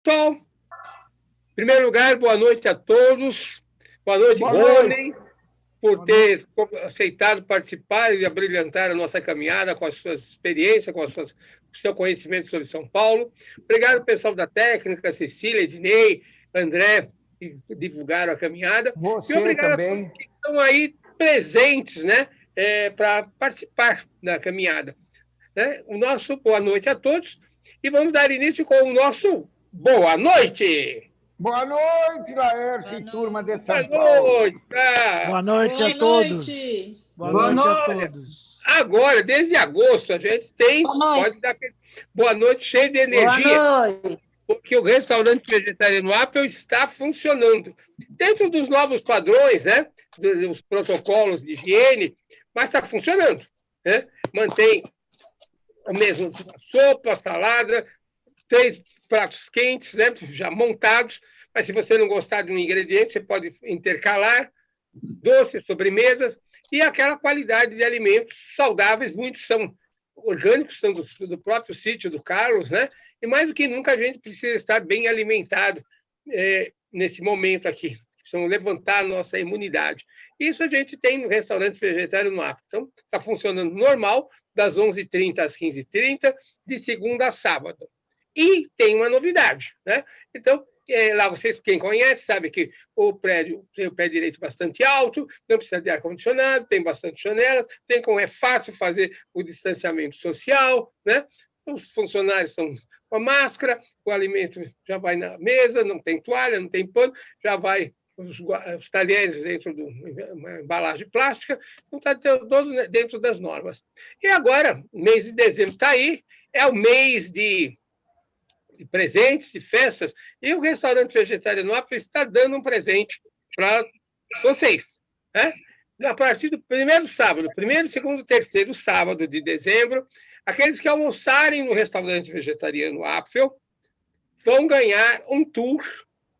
Pessoal, em primeiro lugar, boa noite a todos. Boa noite, Rony, por ter aceitado participar e abrilhantar a nossa caminhada com as suas experiências, com o seu conhecimento sobre São Paulo. Obrigado, pessoal da técnica, Cecília, Ednei, André, que divulgaram a caminhada. Você e obrigado também. a todos que estão aí presentes, né, para participar da caminhada. O nosso boa noite a todos. E vamos dar início com o nosso boa noite! Boa noite, Laércio e turma de São Paulo. Boa noite a todos. Boa noite a todos. Agora, desde agosto, a gente tem... Pode dar boa noite, cheio de energia. Boa noite. Porque o restaurante vegetariano Apple está funcionando. Dentro dos novos padrões, né? Dos protocolos de higiene, mas está funcionando. Né? Mantém o mesmo sopa, salada, 3 pratos quentes, né, já montados, mas se você não gostar de um ingrediente, você pode intercalar doces, sobremesas e aquela qualidade de alimentos saudáveis, muitos são orgânicos, são do próprio sítio do Carlos, né? E mais do que nunca a gente precisa estar bem alimentado nesse momento aqui, precisamos levantar a nossa imunidade. Isso a gente tem no restaurante vegetariano no Apple. Então, está funcionando normal, das 11h30 às 15h30, de segunda a sábado. E tem uma novidade, né? Então, lá vocês, quem conhece, sabe que o prédio tem o pé direito bastante alto, não precisa de ar-condicionado, tem bastante janelas, tem como é fácil fazer o distanciamento social, né? Os funcionários estão com a máscara, o alimento já vai na mesa, não tem toalha, não tem pano, já vai os talheres dentro de uma embalagem plástica, então está todo dentro das normas. E agora, mês de dezembro está aí, é o mês de presentes, de festas, e o restaurante vegetariano está dando um presente para vocês. Né? A partir do primeiro sábado, primeiro, segundo, terceiro sábado de dezembro, aqueles que almoçarem no restaurante vegetariano Apple vão ganhar um tour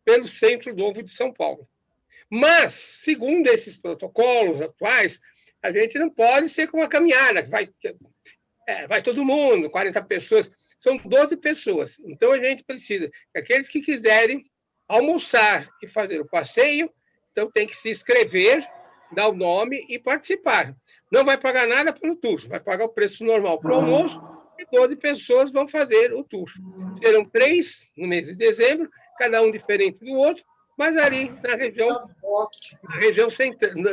pelo Centro Novo de São Paulo. Mas, segundo esses protocolos atuais, a gente não pode ser com uma caminhada, vai todo mundo, 40 pessoas, são 12 pessoas. Então, a gente precisa que aqueles que quiserem almoçar e fazer o passeio, então tem que se inscrever, dar o nome e participar. Não vai pagar nada pelo tour, vai pagar o preço normal para o almoço e 12 pessoas vão fazer o tour. Serão 3 no mês de dezembro, cada um diferente do outro, mas ali na região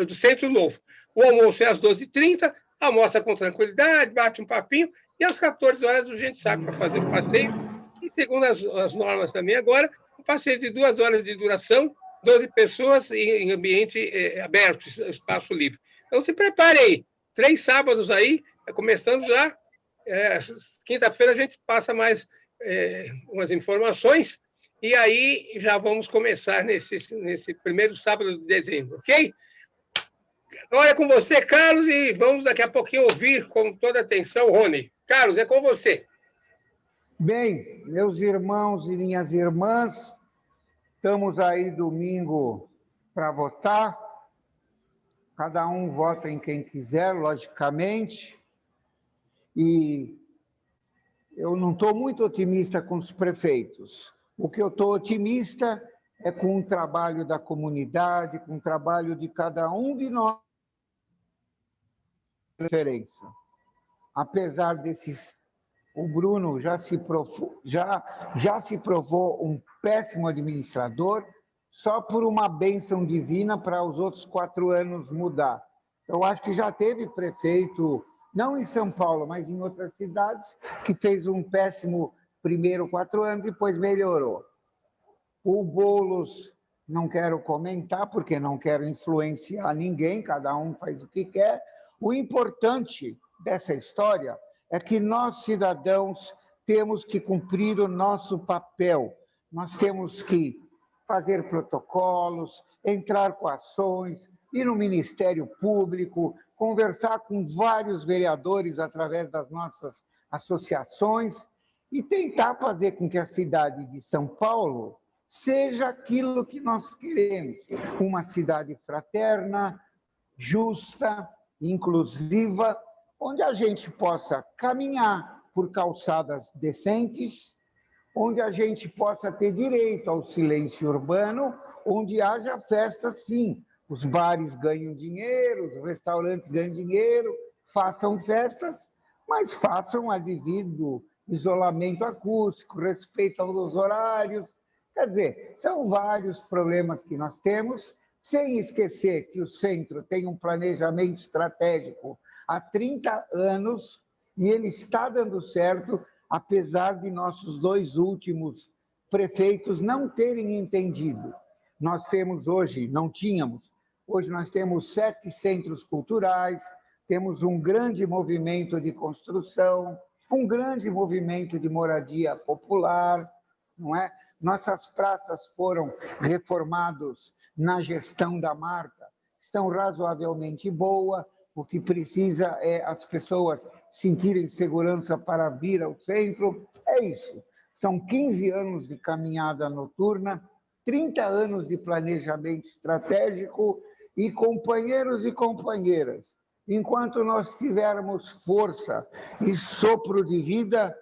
do Centro Novo. O almoço é às 12h30, almoça com tranquilidade, bate um papinho, e às 14 horas a gente sai para fazer o passeio. E segundo as normas também agora, um passeio de 2 horas de duração, 12 pessoas em ambiente aberto, espaço livre. Então se prepare aí, 3 sábados aí, começando já, quinta-feira a gente passa mais umas informações, e aí já vamos começar nesse primeiro sábado de dezembro, ok? Agora é com você, Carlos, e vamos daqui a pouquinho ouvir com toda atenção o Rony. Carlos, é com você. Bem, meus irmãos e minhas irmãs, estamos aí domingo para votar. Cada um vota em quem quiser, logicamente. E eu não estou muito otimista com os prefeitos. O que eu estou otimista é com o trabalho da comunidade, com o trabalho de cada um de nós. Diferença. Apesar desses... O Bruno já se provou um péssimo administrador, só por uma bênção divina para os outros 4 anos mudar. Eu acho que já teve prefeito, não em São Paulo, mas em outras cidades, que fez um péssimo primeiro 4 anos e depois melhorou. O Boulos, não quero comentar, porque não quero influenciar ninguém, cada um faz o que quer. O importante dessa história é que nós, cidadãos, temos que cumprir o nosso papel. Nós temos que fazer protocolos, entrar com ações, ir no Ministério Público, conversar com vários vereadores através das nossas associações e tentar fazer com que a cidade de São Paulo seja aquilo que nós queremos. Uma cidade fraterna, justa, inclusiva, onde a gente possa caminhar por calçadas decentes, onde a gente possa ter direito ao silêncio urbano, onde haja festa, sim. Os bares ganham dinheiro, os restaurantes ganham dinheiro, façam festas, mas façam a devido isolamento acústico, respeito aos horários. Quer dizer, são vários problemas que nós temos, sem esquecer que o centro tem um planejamento estratégico há 30 anos e ele está dando certo, apesar de nossos 2 últimos prefeitos não terem entendido. Nós temos hoje, não tínhamos, hoje nós temos 7 centros culturais, temos um grande movimento de construção, um grande movimento de moradia popular, não é? Nossas praças foram reformadas na gestão da marca, estão razoavelmente boa, o que precisa é as pessoas sentirem segurança para vir ao centro. É isso. São 15 anos de caminhada noturna, 30 anos de planejamento estratégico e companheiros e companheiras. Enquanto nós tivermos força e sopro de vida,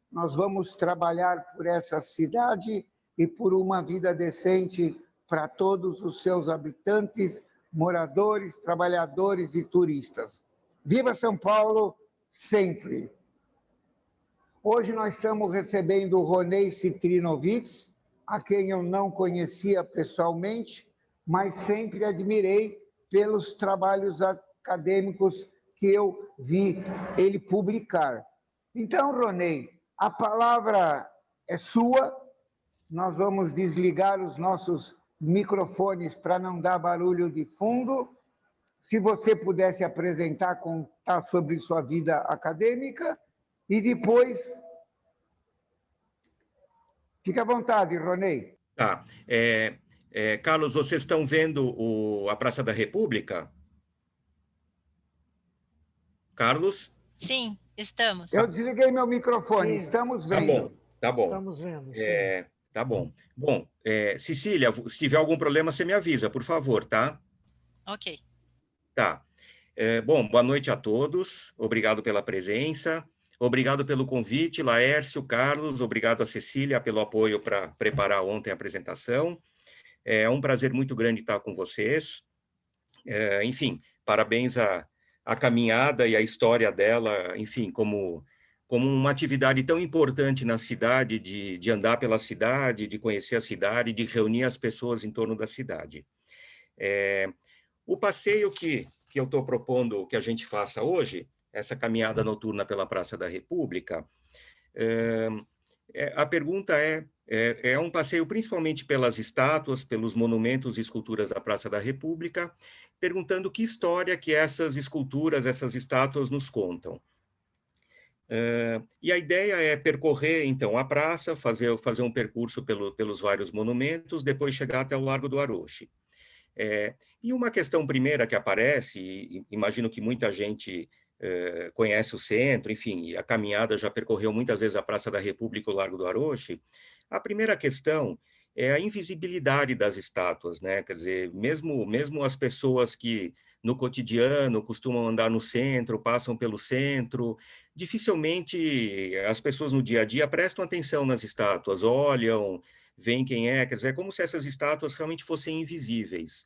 nós vamos trabalhar por essa cidade e por uma vida decente para todos os seus habitantes, moradores, trabalhadores e turistas. Viva São Paulo, sempre! Hoje nós estamos recebendo o Ronei Citrinovitz, a quem eu não conhecia pessoalmente, mas sempre admirei pelos trabalhos acadêmicos que eu vi ele publicar. Então, Ronei, a palavra é sua, nós vamos desligar os nossos microfones para não dar barulho de fundo. Se você pudesse apresentar, contar sobre sua vida acadêmica, e depois... Fique à vontade, Ronei. Tá. Carlos, vocês estão vendo a Praça da República? Carlos? Sim, estamos. Eu desliguei meu microfone, sim. Estamos vendo. Tá bom. Estamos vendo. Tá bom. Bom, Cecília, se tiver algum problema, você me avisa, por favor, tá? Ok. Tá. Bom, boa noite a todos. Obrigado pela presença. Obrigado pelo convite, Laércio, Carlos. Obrigado a Cecília pelo apoio para preparar ontem a apresentação. É um prazer muito grande estar com vocês. Enfim, parabéns à caminhada e à história dela, enfim, como uma atividade tão importante na cidade, de andar pela cidade, de conhecer a cidade, de reunir as pessoas em torno da cidade. O passeio que eu estou propondo que a gente faça hoje, essa caminhada noturna pela Praça da República, a pergunta é um passeio principalmente pelas estátuas, pelos monumentos e esculturas da Praça da República, perguntando que história que essas esculturas, essas estátuas nos contam. E a ideia é percorrer, então, a praça, fazer um percurso pelos vários monumentos, depois chegar até o Largo do Aroche. E uma questão primeira que aparece, e imagino que muita gente conhece o centro, enfim, a caminhada já percorreu muitas vezes a Praça da República e o Largo do Aroche. A primeira questão é a invisibilidade das estátuas, né? Quer dizer, mesmo as pessoas que no cotidiano costumam andar no centro, passam pelo centro, dificilmente as pessoas no dia a dia prestam atenção nas estátuas, olham, veem quem é, quer dizer, é como se essas estátuas realmente fossem invisíveis.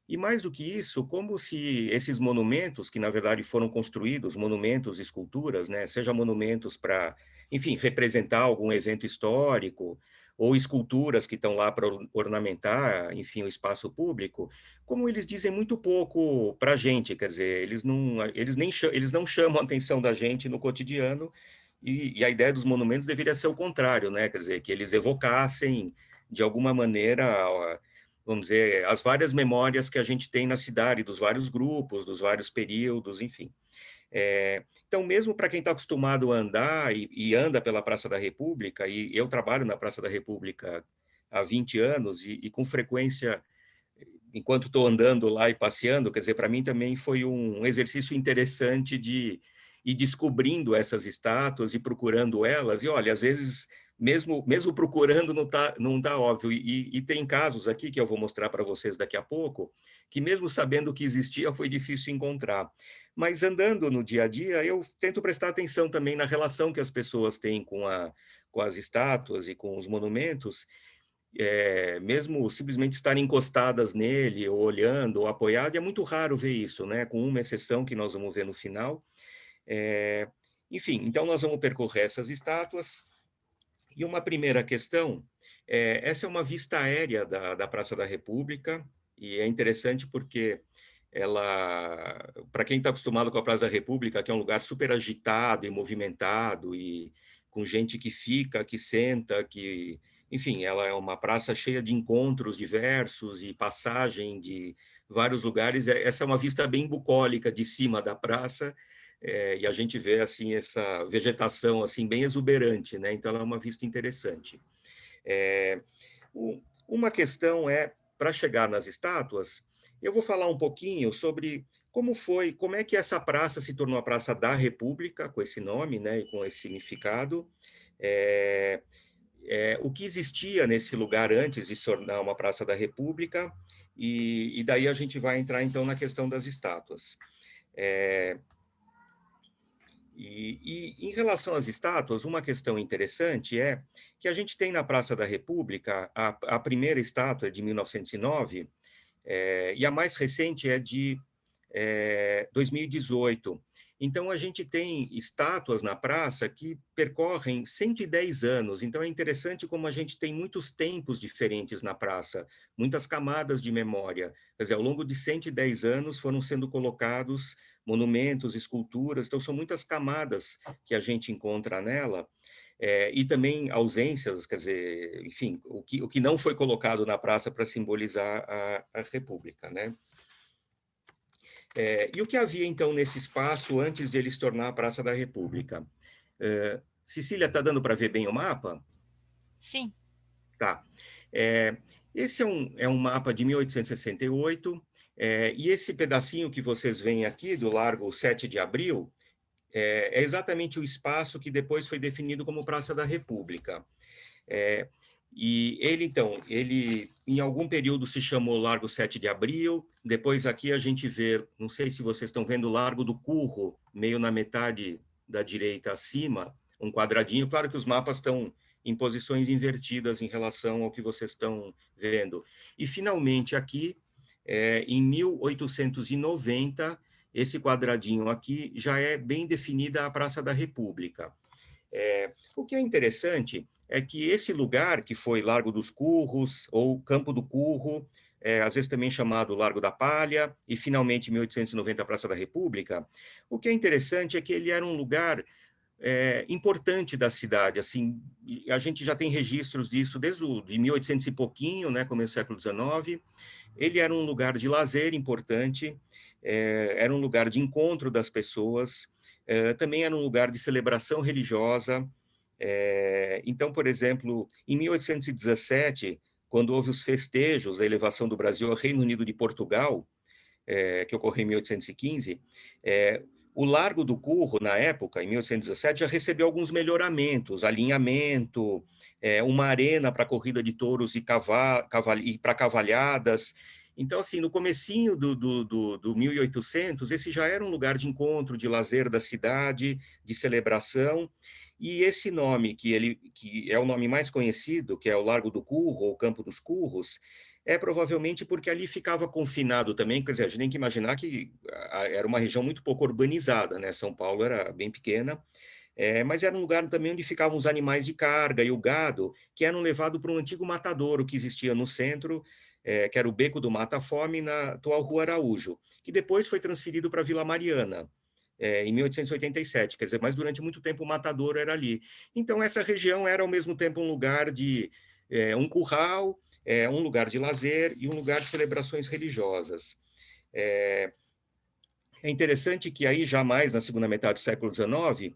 E mais do que isso, como se esses monumentos, que na verdade foram construídos, monumentos, esculturas, né, seja monumentos para, enfim, representar algum evento histórico, ou esculturas que estão lá para ornamentar, enfim, o espaço público, como eles dizem muito pouco para a gente, quer dizer, eles não chamam a atenção da gente no cotidiano, e a ideia dos monumentos deveria ser o contrário, né, quer dizer, que eles evocassem, de alguma maneira, vamos dizer, as várias memórias que a gente tem na cidade, dos vários grupos, dos vários períodos, enfim. Então, mesmo para quem está acostumado a andar e anda pela Praça da República, e eu trabalho na Praça da República há 20 anos, e com frequência, enquanto estou andando lá e passeando, quer dizer, para mim também foi um exercício interessante de ir descobrindo essas estátuas e procurando elas, e olha, às vezes... Mesmo procurando, não tá óbvio. E tem casos aqui, que eu vou mostrar para vocês daqui a pouco, que mesmo sabendo que existia, foi difícil encontrar. Mas andando no dia a dia, eu tento prestar atenção também na relação que as pessoas têm com com as estátuas e com os monumentos, mesmo simplesmente estarem encostadas nele, ou olhando, ou apoiado, é muito raro ver isso, né? Com uma exceção que nós vamos ver no final. Enfim, então nós vamos percorrer essas estátuas. E uma primeira questão, essa é uma vista aérea da Praça da República, e é interessante porque ela, para quem está acostumado com a Praça da República, que é um lugar super agitado e movimentado, e com gente que fica, que senta, que... Enfim, ela é uma praça cheia de encontros diversos e passagem de vários lugares. Essa é uma vista bem bucólica de cima da praça, e a gente vê assim essa vegetação assim bem exuberante, né? Então ela é uma vista interessante. Uma questão para chegar nas estátuas, eu vou falar um pouquinho sobre como é que essa praça se tornou a Praça da República, com esse nome, né, e com esse significado, o que existia nesse lugar antes de se tornar uma Praça da República, e daí a gente vai entrar, então, na questão das estátuas. E em relação às estátuas, uma questão interessante é que a gente tem na Praça da República, a primeira estátua é de 1909, e a mais recente é de 2018. Então, a gente tem estátuas na praça que percorrem 110 anos. Então, é interessante como a gente tem muitos tempos diferentes na praça, muitas camadas de memória. Quer dizer, ao longo de 110 anos foram sendo colocados monumentos, esculturas. Então, são muitas camadas que a gente encontra nela. E também ausências, quer dizer, enfim, o que não foi colocado na praça para simbolizar a República, né? E o que havia, então, nesse espaço antes de ele se tornar a Praça da República? Cecília, está dando para ver bem o mapa? Sim. Tá. Esse é um mapa de 1868, e esse pedacinho que vocês veem aqui, do Largo 7 de Abril, é exatamente o espaço que depois foi definido como Praça da República. E ele em algum período se chamou Largo 7 de Abril, depois aqui a gente vê, não sei se vocês estão vendo o Largo do Curro, meio na metade da direita acima, um quadradinho, claro que os mapas estão em posições invertidas em relação ao que vocês estão vendo. E finalmente aqui, em 1890, esse quadradinho aqui já é bem definida a Praça da República. O que é interessante é que esse lugar, que foi Largo dos Curros, ou Campo do Curro, às vezes também chamado Largo da Palha, e finalmente, em 1890, a Praça da República, o que é interessante é que ele era um lugar importante da cidade. Assim, a gente já tem registros disso desde de 1800 e pouquinho, né, começo do século XIX. Ele era um lugar de lazer importante, era um lugar de encontro das pessoas, também era um lugar de celebração religiosa. Então, por exemplo, em 1817, quando houve os festejos da elevação do Brasil ao Reino Unido de Portugal, que ocorreu em 1815, o Largo do Curro, na época, em 1817, já recebeu alguns melhoramentos, alinhamento, uma arena para corrida de touros e para cavalhadas. Então, assim, no comecinho do 1800, esse já era um lugar de encontro, de lazer da cidade, de celebração, e esse nome, que é o nome mais conhecido, que é o Largo do Curro, ou Campo dos Curros, provavelmente porque ali ficava confinado também, quer dizer, a gente tem que imaginar que era uma região muito pouco urbanizada, né? São Paulo era bem pequena, mas era um lugar também onde ficavam os animais de carga e o gado, que eram levados para um antigo matadouro que existia no centro, que era o Beco do Mata Fome, na atual Rua Araújo, que depois foi transferido para Vila Mariana, em 1887, quer dizer, mas durante muito tempo o matadouro era ali. Então, essa região era, ao mesmo tempo, um lugar de um curral, um lugar de lazer e um lugar de celebrações religiosas. É interessante que aí, jamais na segunda metade do século XIX,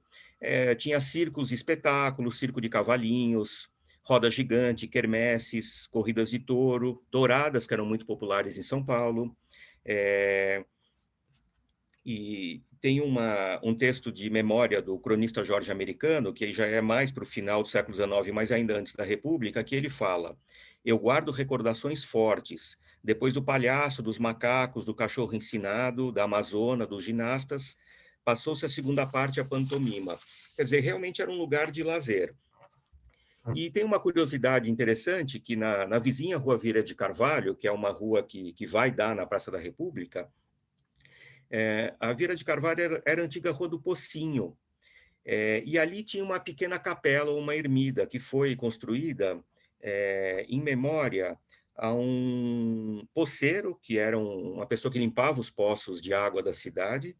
tinha circos e espetáculos, circo de cavalinhos, roda gigante, quermesses, corridas de touro, touradas, que eram muito populares em São Paulo. E tem um texto de memória do cronista Jorge Americano, que já é mais para o final do século XIX, mas ainda antes da República, que ele fala: eu guardo recordações fortes, depois do palhaço, dos macacos, do cachorro ensinado, da amazona, dos ginastas, passou-se a segunda parte, a pantomima. Quer dizer, realmente era um lugar de lazer. E tem uma curiosidade interessante que na vizinha Rua Vieira de Carvalho, que é uma rua que vai dar na Praça da República, a Vieira de Carvalho era a antiga Rua do Pocinho. E ali tinha uma pequena capela, uma ermida, que foi construída em memória a um poceiro, que era uma pessoa que limpava os poços de água da cidade,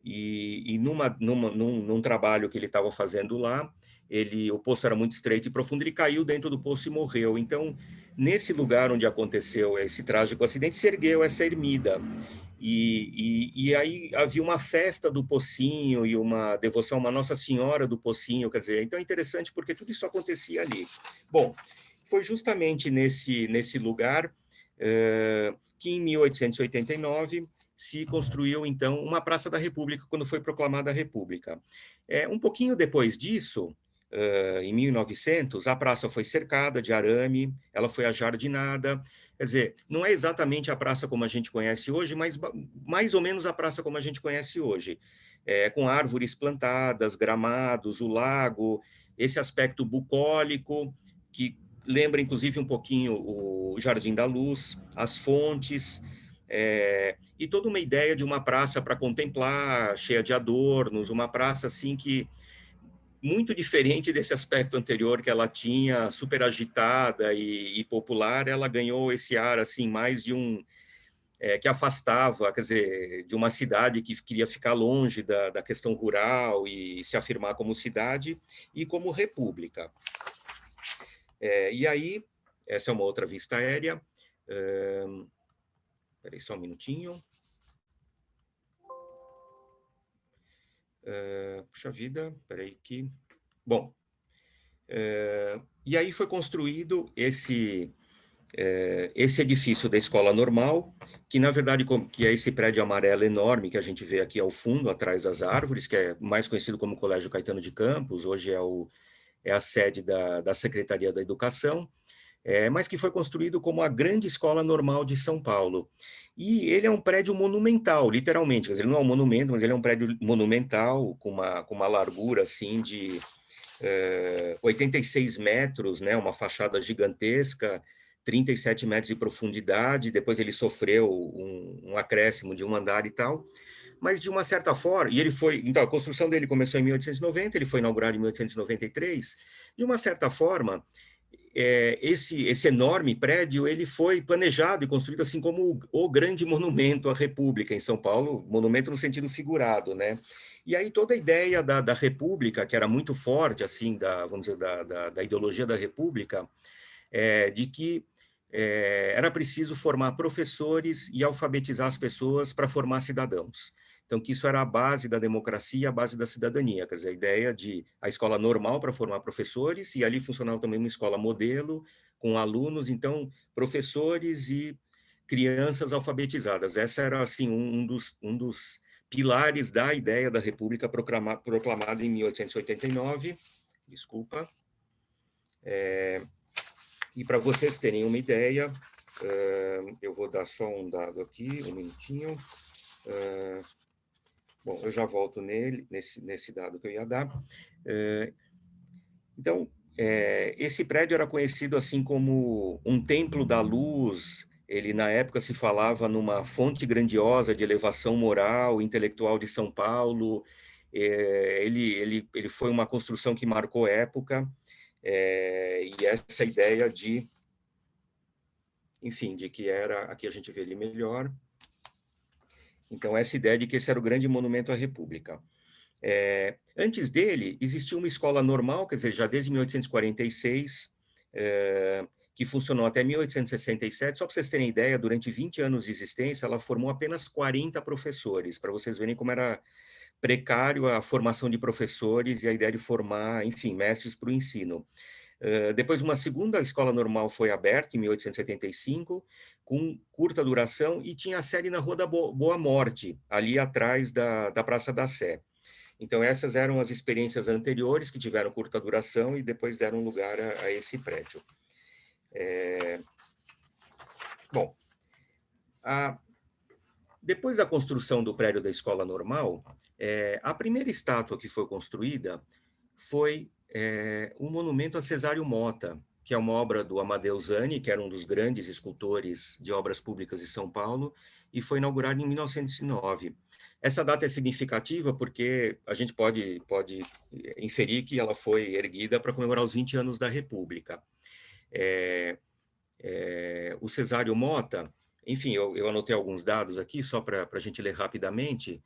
e num trabalho que ele estava fazendo lá, o poço era muito estreito e profundo, ele caiu dentro do poço e morreu. Então, nesse lugar onde aconteceu esse trágico acidente, se ergueu essa ermida. E aí havia uma festa do Pocinho e uma devoção, uma Nossa Senhora do Pocinho, quer dizer, então é interessante porque tudo isso acontecia ali. Bom, foi justamente nesse lugar que em 1889 se construiu, então, uma Praça da República, quando foi proclamada a República. Um pouquinho depois disso, em 1900, a praça foi cercada de arame, ela foi ajardinada, quer dizer, não é exatamente a praça como a gente conhece hoje, mas mais ou menos a praça como a gente conhece hoje, com árvores plantadas, gramados, o lago, esse aspecto bucólico, que lembra inclusive um pouquinho o Jardim da Luz, as fontes, e toda uma ideia de uma praça para contemplar, cheia de adornos, uma praça assim que muito diferente desse aspecto anterior que ela tinha, super agitada e popular, ela ganhou esse ar assim mais de que afastava, quer dizer, de uma cidade que queria ficar longe da questão rural e se afirmar como cidade e como república. E aí, essa é uma outra vista aérea. Espera aí só um minutinho. Puxa vida, espera aí que... Bom, e aí foi construído esse edifício da Escola Normal, que na verdade que é esse prédio amarelo enorme que a gente vê aqui ao fundo, atrás das árvores, que é mais conhecido como Colégio Caetano de Campos, hoje é a sede da Secretaria da Educação, mas que foi construído como a Grande Escola Normal de São Paulo. E ele é um prédio monumental, literalmente, quer dizer, ele não é um monumento, mas ele é um prédio monumental, com uma largura assim de 86 metros, né, uma fachada gigantesca, 37 metros de profundidade, depois ele sofreu um acréscimo de um andar e tal, mas de uma certa forma, então a construção dele começou em 1890, ele foi inaugurado em 1893, de uma certa forma, esse enorme prédio, ele foi planejado e construído assim como o grande monumento à República em São Paulo, monumento no sentido figurado, né? E aí toda a ideia da República, que era muito forte, assim, vamos dizer, da ideologia da República, de que era preciso formar professores e alfabetizar as pessoas para formar cidadãos. Então, que isso era a base da democracia, a base da cidadania, quer dizer, a ideia de a escola normal para formar professores, e ali funcionava também uma escola modelo, com alunos, então, professores e crianças alfabetizadas. Essa era, assim, um dos pilares da ideia da República proclamada em 1889, desculpa. E para vocês terem uma ideia, eu vou dar só um dado aqui, um minutinho. Bom, eu já volto nesse dado que eu ia dar. Então, esse prédio era conhecido assim como um templo da luz. Ele, na época, se falava numa fonte grandiosa de elevação moral, intelectual de São Paulo. Ele foi uma construção que marcou época, e essa ideia enfim, de que era, aqui a gente vê ele melhor. Então, essa ideia de que esse era o grande monumento à República. Antes dele, existia uma escola normal, quer dizer, já desde 1846, que funcionou até 1867. Só para vocês terem ideia, durante 20 anos de existência, ela formou apenas 40 professores, para vocês verem como era precário a formação de professores e a ideia de formar, enfim, mestres para o ensino. Depois, uma segunda escola normal foi aberta em 1875, com curta duração, e tinha a sede na Rua da Boa Morte, ali atrás da Praça da Sé. Então, essas eram as experiências anteriores, que tiveram curta duração e depois deram lugar a esse prédio. Bom, depois da construção do prédio da Escola Normal, a primeira estátua que foi construída foi um monumento a Cesário Mota, que é uma obra do Amadeu Zani, que era um dos grandes escultores de obras públicas de São Paulo, e foi inaugurado em 1909. Essa data é significativa porque a gente pode inferir que ela foi erguida para comemorar os 20 anos da República. O Cesário Mota, enfim, eu anotei alguns dados aqui, só para a gente ler rapidamente.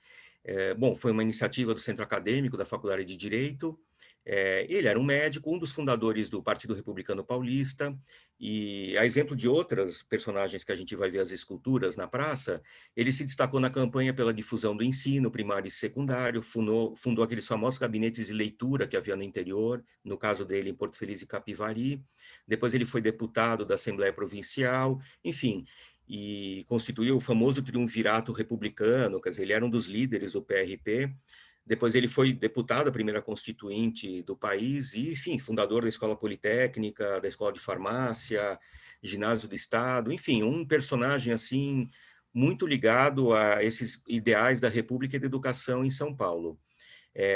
Bom, foi uma iniciativa do Centro Acadêmico da Faculdade de Direito. Ele era um médico, um dos fundadores do Partido Republicano Paulista, e a exemplo de outras personagens que a gente vai ver as esculturas na praça, ele se destacou na campanha pela difusão do ensino primário e secundário, fundou aqueles famosos gabinetes de leitura que havia no interior, no caso dele em Porto Feliz e Capivari. Depois ele foi deputado da Assembleia Provincial, enfim, e constituiu o famoso triunvirato republicano, quer dizer, ele era um dos líderes do PRP. Depois ele foi deputado, a primeira constituinte do país, e, enfim, fundador da Escola Politécnica, da Escola de Farmácia, Ginásio do Estado, enfim, um personagem, assim, muito ligado a esses ideais da República e da educação em São Paulo.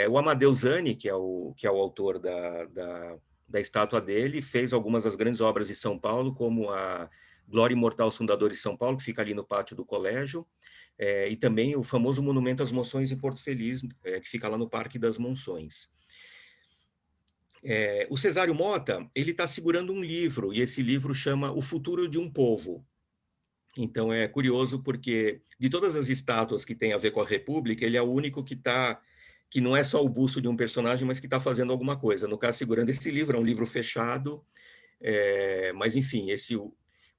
O Amadeu Zani, que é o autor da estátua dele, fez algumas das grandes obras de São Paulo, como a Glória Imortal aos Fundadores de São Paulo, que fica ali no pátio do colégio, e também o famoso Monumento às Monções em Porto Feliz, que fica lá no Parque das Monções. O Cesário Mota, ele está segurando um livro, e esse livro chama O Futuro de um Povo. Então é curioso porque, de todas as estátuas que tem a ver com a República, ele é o único que não é só o busto de um personagem, mas que está fazendo alguma coisa. No caso, segurando esse livro, é um livro fechado, mas, enfim,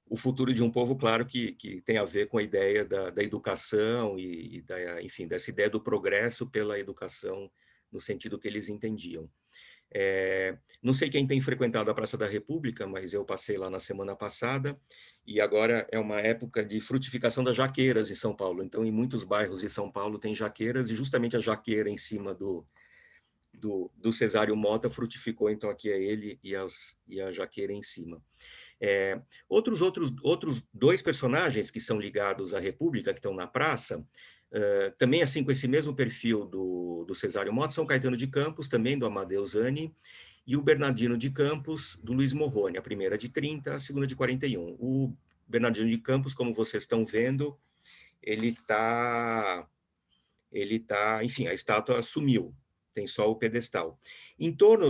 o futuro de um povo, claro, que tem a ver com a ideia da educação e enfim, dessa ideia do progresso pela educação, no sentido que eles entendiam. Não sei quem tem frequentado a Praça da República, mas eu passei lá na semana passada, e agora é uma época de frutificação das jaqueiras em São Paulo. Então, em muitos bairros de São Paulo tem jaqueiras, e justamente a jaqueira em cima do Cesário Mota frutificou, então aqui é ele e a jaqueira em cima. Outros dois personagens que são ligados à República, que estão na praça, também assim com esse mesmo perfil do Cesário Mota, são Caetano de Campos, também do Amadeu Zani, e o Bernardino de Campos, do Luiz Morrone, a primeira de 30, a segunda de 41. O Bernardino de Campos, como vocês estão vendo, ele tá, enfim, a estátua sumiu, tem só o pedestal. Em torno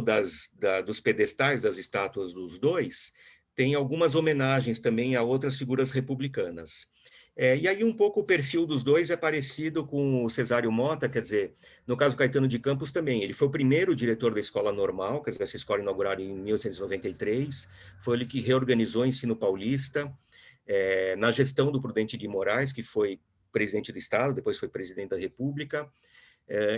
dos pedestais das estátuas dos dois, tem algumas homenagens também a outras figuras republicanas. E aí um pouco o perfil dos dois é parecido com o Cesário Mota, quer dizer, no caso do Caetano de Campos também, ele foi o primeiro diretor da Escola Normal, quer dizer, essa escola inaugurada em 1893, foi ele que reorganizou o ensino paulista, na gestão do Prudente de Moraes, que foi presidente do Estado, depois foi presidente da República,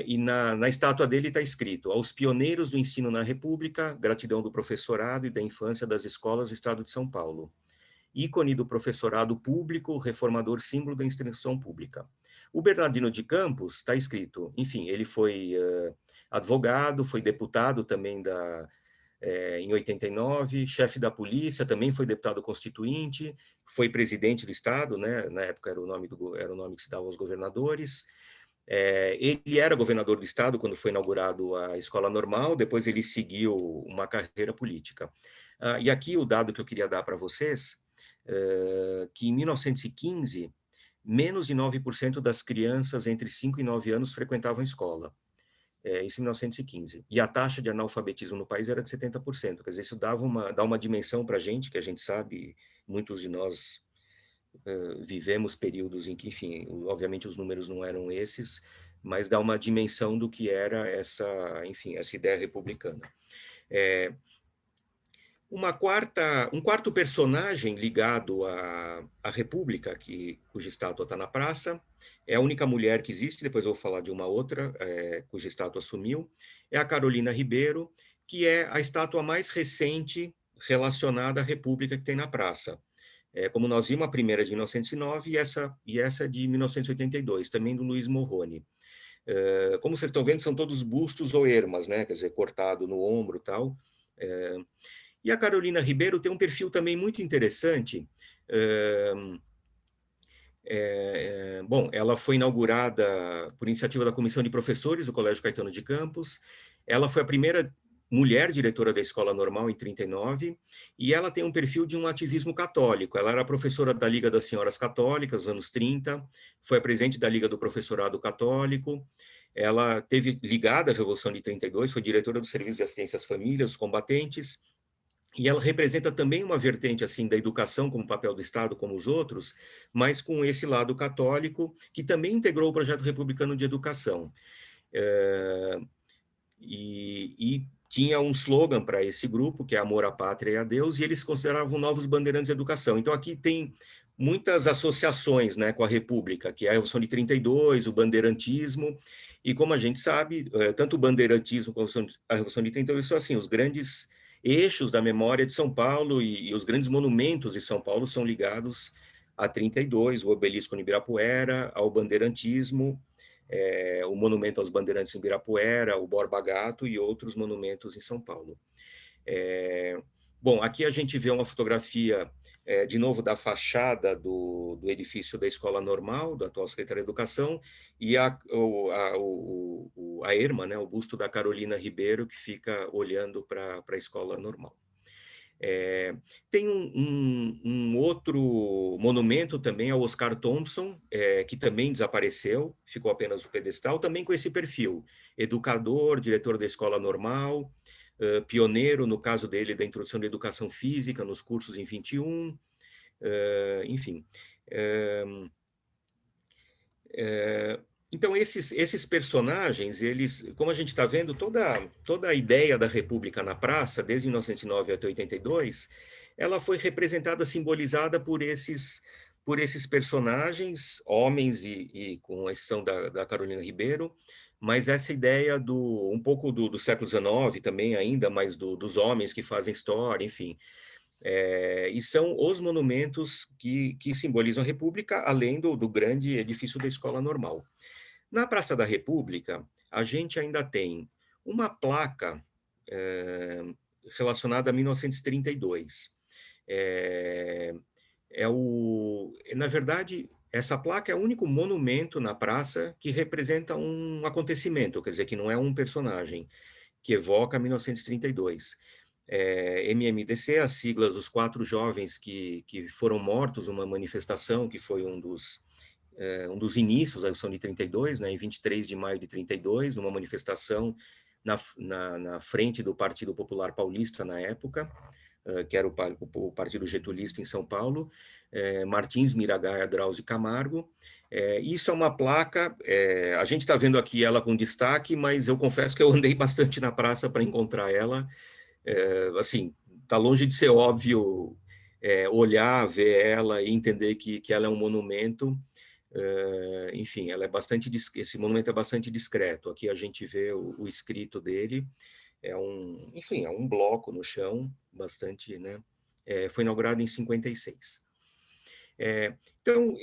e na estátua dele está escrito: aos pioneiros do ensino na República, gratidão do professorado e da infância das escolas do Estado de São Paulo. Ícone do professorado público, reformador, símbolo da instrução pública. O Bernardino de Campos está escrito, enfim, ele foi advogado, foi deputado também em 89, chefe da polícia, também foi deputado constituinte, foi presidente do Estado, né? Na época era o nome que se dava aos governadores. Ele era governador do Estado quando foi inaugurado a Escola Normal, depois ele seguiu uma carreira política. E aqui o dado que eu queria dar para vocês, que em 1915, menos de 9% das crianças entre 5 e 9 anos frequentavam a escola. Isso em 1915. E a taxa de analfabetismo no país era de 70%. Quer dizer, isso dá uma dimensão para a gente, que a gente sabe, muitos de nós vivemos períodos em que, enfim, obviamente os números não eram esses, mas dá uma dimensão do que era essa ideia republicana. Um quarto personagem ligado à República, cuja estátua está na praça, é a única mulher que existe, depois eu vou falar de uma outra, cuja estátua sumiu, é a Carolina Ribeiro, que é a estátua mais recente relacionada à República que tem na praça. Como nós vimos, a primeira é de 1909 e essa é de 1982, também do Luiz Morrone. Como vocês estão vendo, são todos bustos ou ermas, né? Quer dizer, cortado no ombro e tal. E a Carolina Ribeiro tem um perfil também muito interessante. Bom, ela foi inaugurada por iniciativa da Comissão de Professores do Colégio Caetano de Campos. Ela foi a primeira mulher diretora da Escola Normal em 39, e ela tem um perfil de um ativismo católico. Ela era professora da Liga das Senhoras Católicas, nos anos 30, foi a presidente da Liga do Professorado Católico, ela teve ligada à Revolução de 32, foi diretora do Serviço de Assistência às Famílias, dos combatentes, e ela representa também uma vertente assim da educação como papel do Estado, como os outros, mas com esse lado católico, que também integrou o projeto republicano de educação. E tinha um slogan para esse grupo, que é Amor à Pátria e a Deus, e eles se consideravam novos bandeirantes de educação. Então, aqui tem muitas associações, né, com a República, que é a Revolução de 32, o bandeirantismo, e como a gente sabe, tanto o bandeirantismo como a Revolução de 32 são assim, os grandes eixos da memória de São Paulo, e os grandes monumentos de São Paulo são ligados a 32, o obelisco no Ibirapuera, ao bandeirantismo, o monumento aos bandeirantes em Ibirapuera, o Borba Gato e outros monumentos em São Paulo. Bom, aqui a gente vê uma fotografia, de novo, da fachada do edifício da Escola Normal, da atual Secretaria de Educação, e a erma, né, o busto da Carolina Ribeiro, que fica olhando para a Escola Normal. Tem um outro monumento também ao Oscar Thompson, que também desapareceu, ficou apenas o pedestal, também com esse perfil, educador, diretor da Escola Normal, pioneiro, no caso dele, da introdução da educação física nos cursos em 21, enfim. Então, esses personagens, eles, como a gente está vendo, toda a ideia da República na praça, desde 1909 até 82, ela foi representada, simbolizada por esses personagens, homens e com exceção da Carolina Ribeiro, mas essa ideia um pouco do século XIX também ainda, mas dos homens que fazem história, enfim. E são os monumentos que simbolizam a República, além do grande edifício da Escola Normal. Na Praça da República, a gente ainda tem uma placa relacionada a 1932. Na verdade, essa placa é o único monumento na praça que representa um acontecimento, quer dizer, que não é um personagem, que evoca 1932. MMDC, as siglas dos 4 jovens que foram mortos numa manifestação, que foi um dos inícios da Revolução de 32, né, em 23 de maio de 32, numa manifestação na frente do Partido Popular Paulista na época, que era o Partido Getulista em São Paulo, Martins, Miragaia, Drauzio e Camargo. Isso é uma placa, a gente está vendo aqui ela com destaque, mas eu confesso que eu andei bastante na praça para encontrar ela. Assim, está longe de ser óbvio olhar, ver ela e entender que ela é um monumento. Enfim, esse monumento é bastante discreto. Aqui a gente vê o escrito dele, enfim, é um bloco no chão, bastante, né? Foi inaugurado em 56. Então,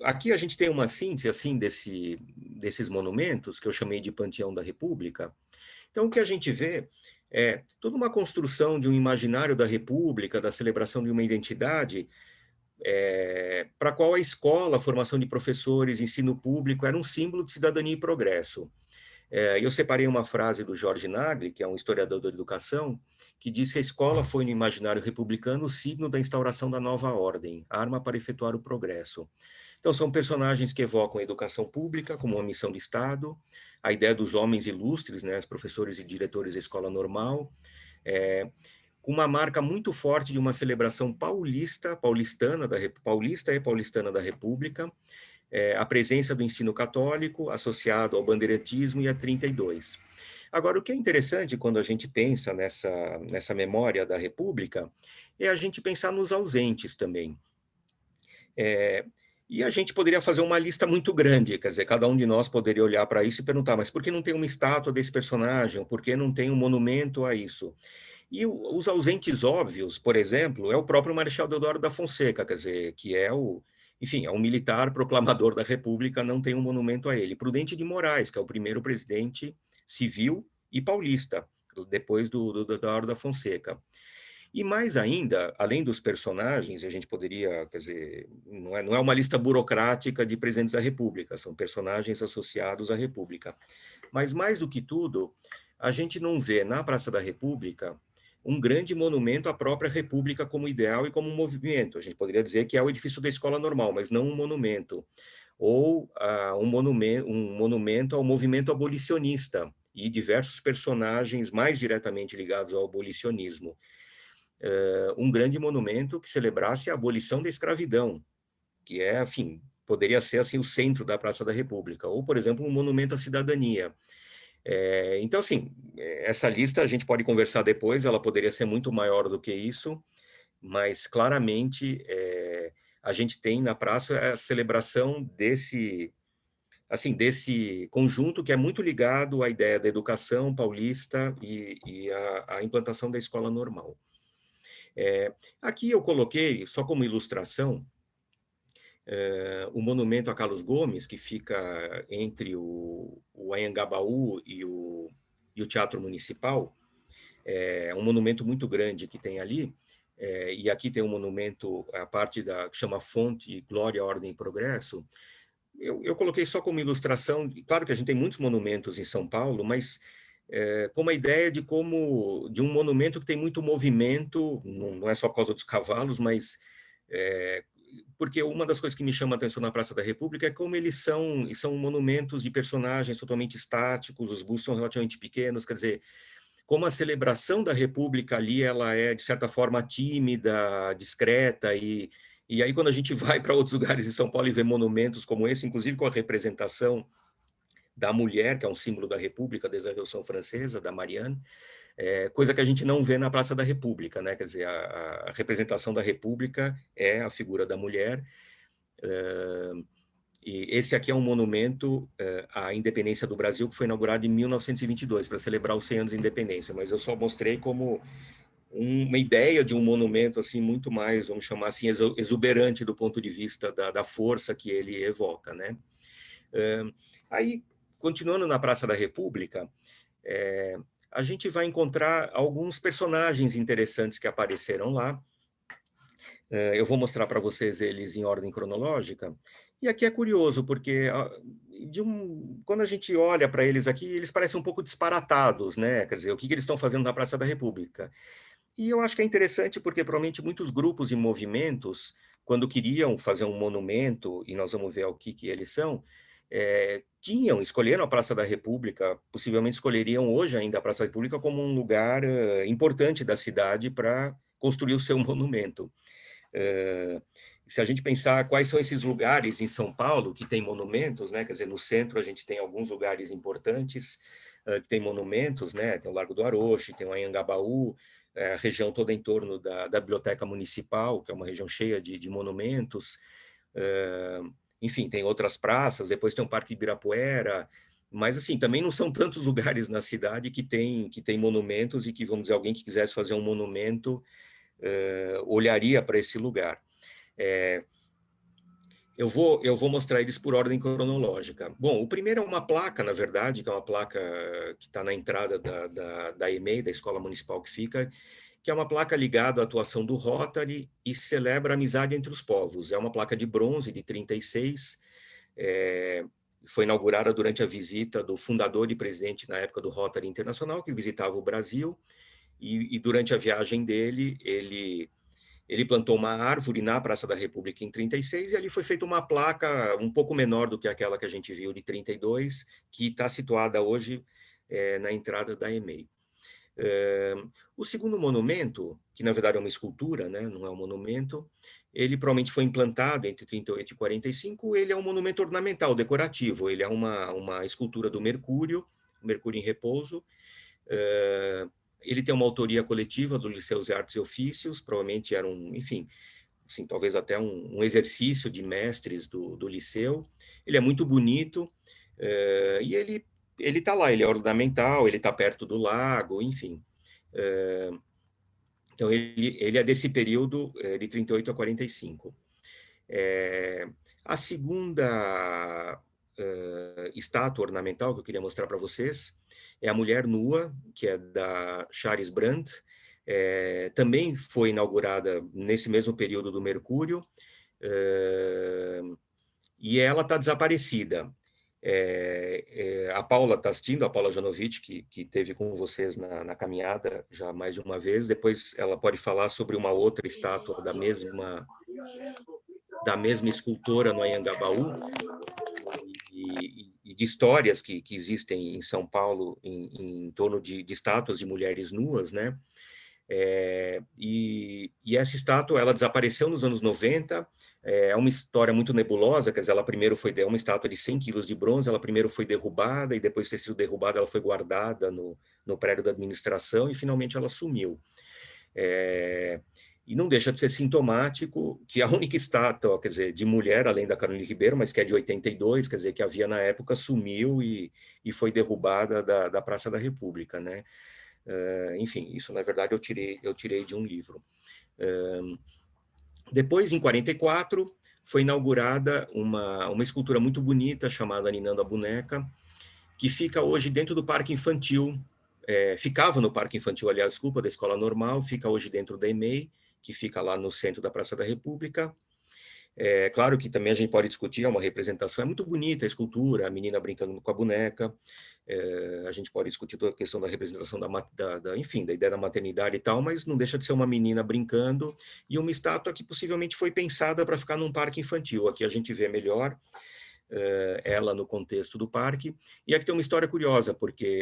aqui a gente tem uma síntese assim desses monumentos que eu chamei de Panteão da República. Então, o que a gente vê é toda uma construção de um imaginário da República, da celebração de uma identidade, para a qual a escola, a formação de professores, ensino público, era um símbolo de cidadania e progresso. Eu separei uma frase do Jorge Nagli, que é um historiador da educação, que diz que a escola foi, no imaginário republicano, o signo da instauração da nova ordem, arma para efetuar o progresso. Então, são personagens que evocam a educação pública como uma missão de Estado, a ideia dos homens ilustres, né, os professores e diretores da escola normal, com uma marca muito forte de uma celebração paulista e paulistana da República, a presença do ensino católico associado ao bandeirantismo e a 32. Agora, o que é interessante quando a gente pensa nessa memória da República é a gente pensar nos ausentes também. E a gente poderia fazer uma lista muito grande, quer dizer, cada um de nós poderia olhar para isso e perguntar, mas por que não tem uma estátua desse personagem? Por que não tem um monumento a isso? E os ausentes óbvios, por exemplo, é o próprio Marechal Deodoro da Fonseca, quer dizer, que enfim, é um militar proclamador da República, não tem um monumento a ele. Prudente de Moraes, que é o primeiro presidente civil e paulista, depois do Deodoro da Fonseca. E mais ainda, além dos personagens, a gente poderia, quer dizer, não é uma lista burocrática de presidentes da República, são personagens associados à República. Mas mais do que tudo, a gente não vê na Praça da República um grande monumento à própria República como ideal e como um movimento. A gente poderia dizer que é o edifício da Escola Normal, mas não um monumento. Ou um monumento ao movimento abolicionista e diversos personagens mais diretamente ligados ao abolicionismo. Um grande monumento que celebrasse a abolição da escravidão, que é, enfim, poderia ser assim o centro da Praça da República. Ou, por exemplo, um monumento à cidadania. Então, assim, essa lista a gente pode conversar depois, ela poderia ser muito maior do que isso, mas claramente a gente tem na praça a celebração desse conjunto que é muito ligado à ideia da educação paulista e à implantação da escola normal. Aqui eu coloquei, só como ilustração, o monumento a Carlos Gomes, que fica entre o Anhangabaú e o Teatro Municipal. É um monumento muito grande que tem ali, e aqui tem um monumento, a parte que chama Fonte, Glória, Ordem e Progresso. Eu coloquei só como ilustração, claro que a gente tem muitos monumentos em São Paulo, mas como a ideia de um monumento que tem muito movimento, não é só por causa dos cavalos, mas porque uma das coisas que me chama a atenção na Praça da República é como eles são monumentos de personagens totalmente estáticos, os bustos são relativamente pequenos, quer dizer, como a celebração da República ali, ela é, de certa forma, tímida, discreta, e aí quando a gente vai para outros lugares em São Paulo e vê monumentos como esse, inclusive com a representação da mulher, que é um símbolo da República desde a Revolução Francesa, da Marianne, coisa que a gente não vê na Praça da República, né? Quer dizer, a representação da República é a figura da mulher, e esse aqui é um monumento à independência do Brasil, que foi inaugurado em 1922, para celebrar os 100 anos de independência, mas eu só mostrei como uma ideia de um monumento assim muito mais, vamos chamar assim, exuberante do ponto de vista da força que ele evoca, né? Aí, continuando na Praça da República, a gente vai encontrar alguns personagens interessantes que apareceram lá. Eu vou mostrar para vocês eles em ordem cronológica. E aqui é curioso, porque quando a gente olha para eles aqui, eles parecem um pouco disparatados, né? Quer dizer, o que eles estão fazendo na Praça da República? E eu acho que é interessante porque provavelmente muitos grupos e movimentos, quando queriam fazer um monumento, e nós vamos ver o que eles são, escolheram a Praça da República, possivelmente escolheriam hoje ainda a Praça da República como um lugar importante da cidade para construir o seu monumento. Se a gente pensar quais são esses lugares em São Paulo que tem monumentos, né? Quer dizer, no centro a gente tem alguns lugares importantes que tem monumentos, né? Tem o Largo do Aroche, tem o Anhangabaú, a região toda em torno da Biblioteca Municipal, que é uma região cheia de monumentos. Enfim, tem outras praças, depois tem o Parque Ibirapuera, mas assim, também não são tantos lugares na cidade que tem monumentos e que, vamos dizer, alguém que quisesse fazer um monumento olharia para esse lugar. Eu vou mostrar eles por ordem cronológica. Bom, o primeiro é uma placa, na verdade, que é uma placa que está na entrada da EMEI, da Escola Municipal que fica, que é uma placa ligada à atuação do Rotary e celebra a amizade entre os povos. É uma placa de bronze, de 36, foi inaugurada durante a visita do fundador e presidente, na época, do Rotary Internacional, que visitava o Brasil, e durante a viagem dele, ele plantou uma árvore na Praça da República em 36 e ali foi feita uma placa um pouco menor do que aquela que a gente viu de 32, que está situada hoje na entrada da EMEI. O segundo monumento, que na verdade é uma escultura, né, não é um monumento, ele provavelmente foi implantado entre 38 e 45, ele é um monumento ornamental, decorativo, ele é uma escultura do Mercúrio em repouso. Ele tem uma autoria coletiva do Liceu de Artes e Ofícios, provavelmente era enfim, assim, talvez até um exercício de mestres do Liceu. Ele é muito bonito, e ele está lá, ele é ornamental, ele está perto do lago, enfim. Então, ele é desse período de 38 a 45. A segunda estátua ornamental que eu queria mostrar para vocês é a Mulher Nua, que é da Charis Brandt, também foi inaugurada nesse mesmo período do Mercúrio, e ela está desaparecida. A Paula está assistindo, a Paula Janovic, que teve com vocês na caminhada já mais de uma vez. Depois ela pode falar sobre uma outra estátua da mesma escultora no Anhangabaú, e de histórias que existem em São Paulo em torno de estátuas de mulheres nuas, né? E essa estátua, ela desapareceu nos anos 90. É uma história muito nebulosa, quer dizer, ela primeiro foi uma estátua de 100 quilos de bronze, ela primeiro foi derrubada, e depois de ter sido derrubada, ela foi guardada no prédio da administração, e finalmente ela sumiu. E não deixa de ser sintomático que a única estátua, quer dizer, de mulher, além da Caroline Ribeiro, mas que é de 82, quer dizer, que havia na época, sumiu e foi derrubada da Praça da República, né? Enfim, isso, na verdade, eu tirei de um livro. Depois, em 44, foi inaugurada uma escultura muito bonita, chamada Ninando a Boneca, que fica hoje dentro do Parque Infantil, ficava no Parque Infantil, aliás, desculpa, da Escola Normal, fica hoje dentro da EMEI, que fica lá no centro da Praça da República. Claro que também a gente pode discutir, é uma representação, é muito bonita a escultura, a menina brincando com a boneca, a gente pode discutir toda a questão da representação enfim, da ideia da maternidade e tal, mas não deixa de ser uma menina brincando e uma estátua que possivelmente foi pensada para ficar num parque infantil. Aqui a gente vê melhor ela no contexto do parque, e aqui tem uma história curiosa, porque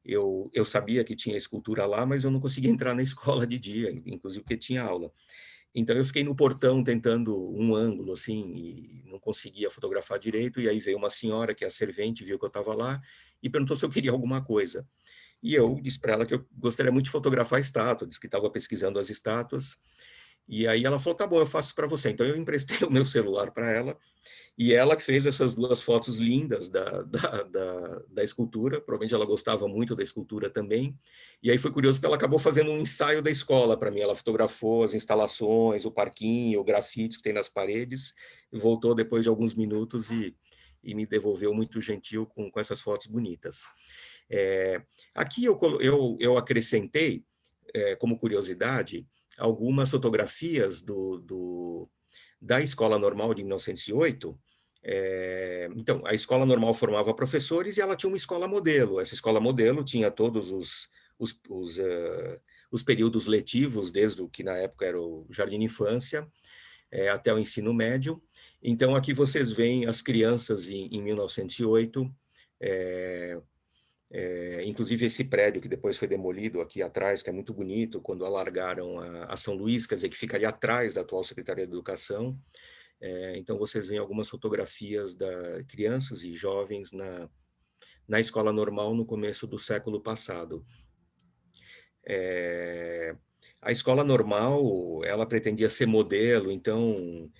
eu sabia que tinha escultura lá, mas eu não conseguia entrar na escola de dia, inclusive porque tinha aula. Então eu fiquei no portão tentando um ângulo assim e não conseguia fotografar direito, e aí veio uma senhora que é a servente, viu que eu estava lá e perguntou se eu queria alguma coisa. E eu disse para ela que eu gostaria muito de fotografar a estátua, disse que estava pesquisando as estátuas. E aí ela falou: tá bom, eu faço para você. Então eu emprestei o meu celular para ela, e ela que fez essas duas fotos lindas da escultura. Provavelmente ela gostava muito da escultura também. E aí foi curioso que ela acabou fazendo um ensaio da escola para mim. Ela fotografou as instalações, o parquinho, o grafite que tem nas paredes, e voltou depois de alguns minutos e me devolveu muito gentil com essas fotos bonitas. Aqui eu acrescentei, como curiosidade, algumas fotografias da Escola Normal de 1908. Então, a Escola Normal formava professores e ela tinha uma escola modelo. Essa escola modelo tinha todos os períodos letivos, desde o que na época era o jardim de infância, até o ensino médio. Então, aqui vocês veem as crianças em 1908, inclusive esse prédio que depois foi demolido aqui atrás, que é muito bonito, quando alargaram a São Luís, quer dizer, que ficaria atrás da atual Secretaria de Educação. Então vocês veem algumas fotografias de crianças e jovens na Escola Normal no começo do século passado. A Escola Normal, ela pretendia ser modelo, então,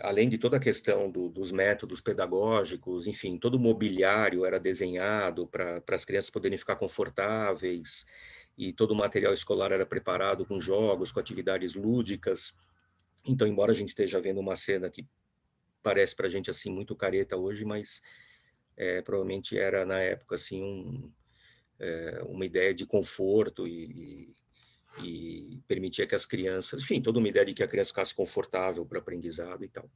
além de toda a questão dos métodos pedagógicos, enfim, todo o mobiliário era desenhado para as crianças poderem ficar confortáveis, e todo o material escolar era preparado com jogos, com atividades lúdicas. Então, embora a gente esteja vendo uma cena que parece para a gente assim muito careta hoje, mas provavelmente era na época assim uma ideia de conforto e permitia que as crianças, enfim, toda uma ideia de que a criança ficasse confortável para o aprendizado e tal.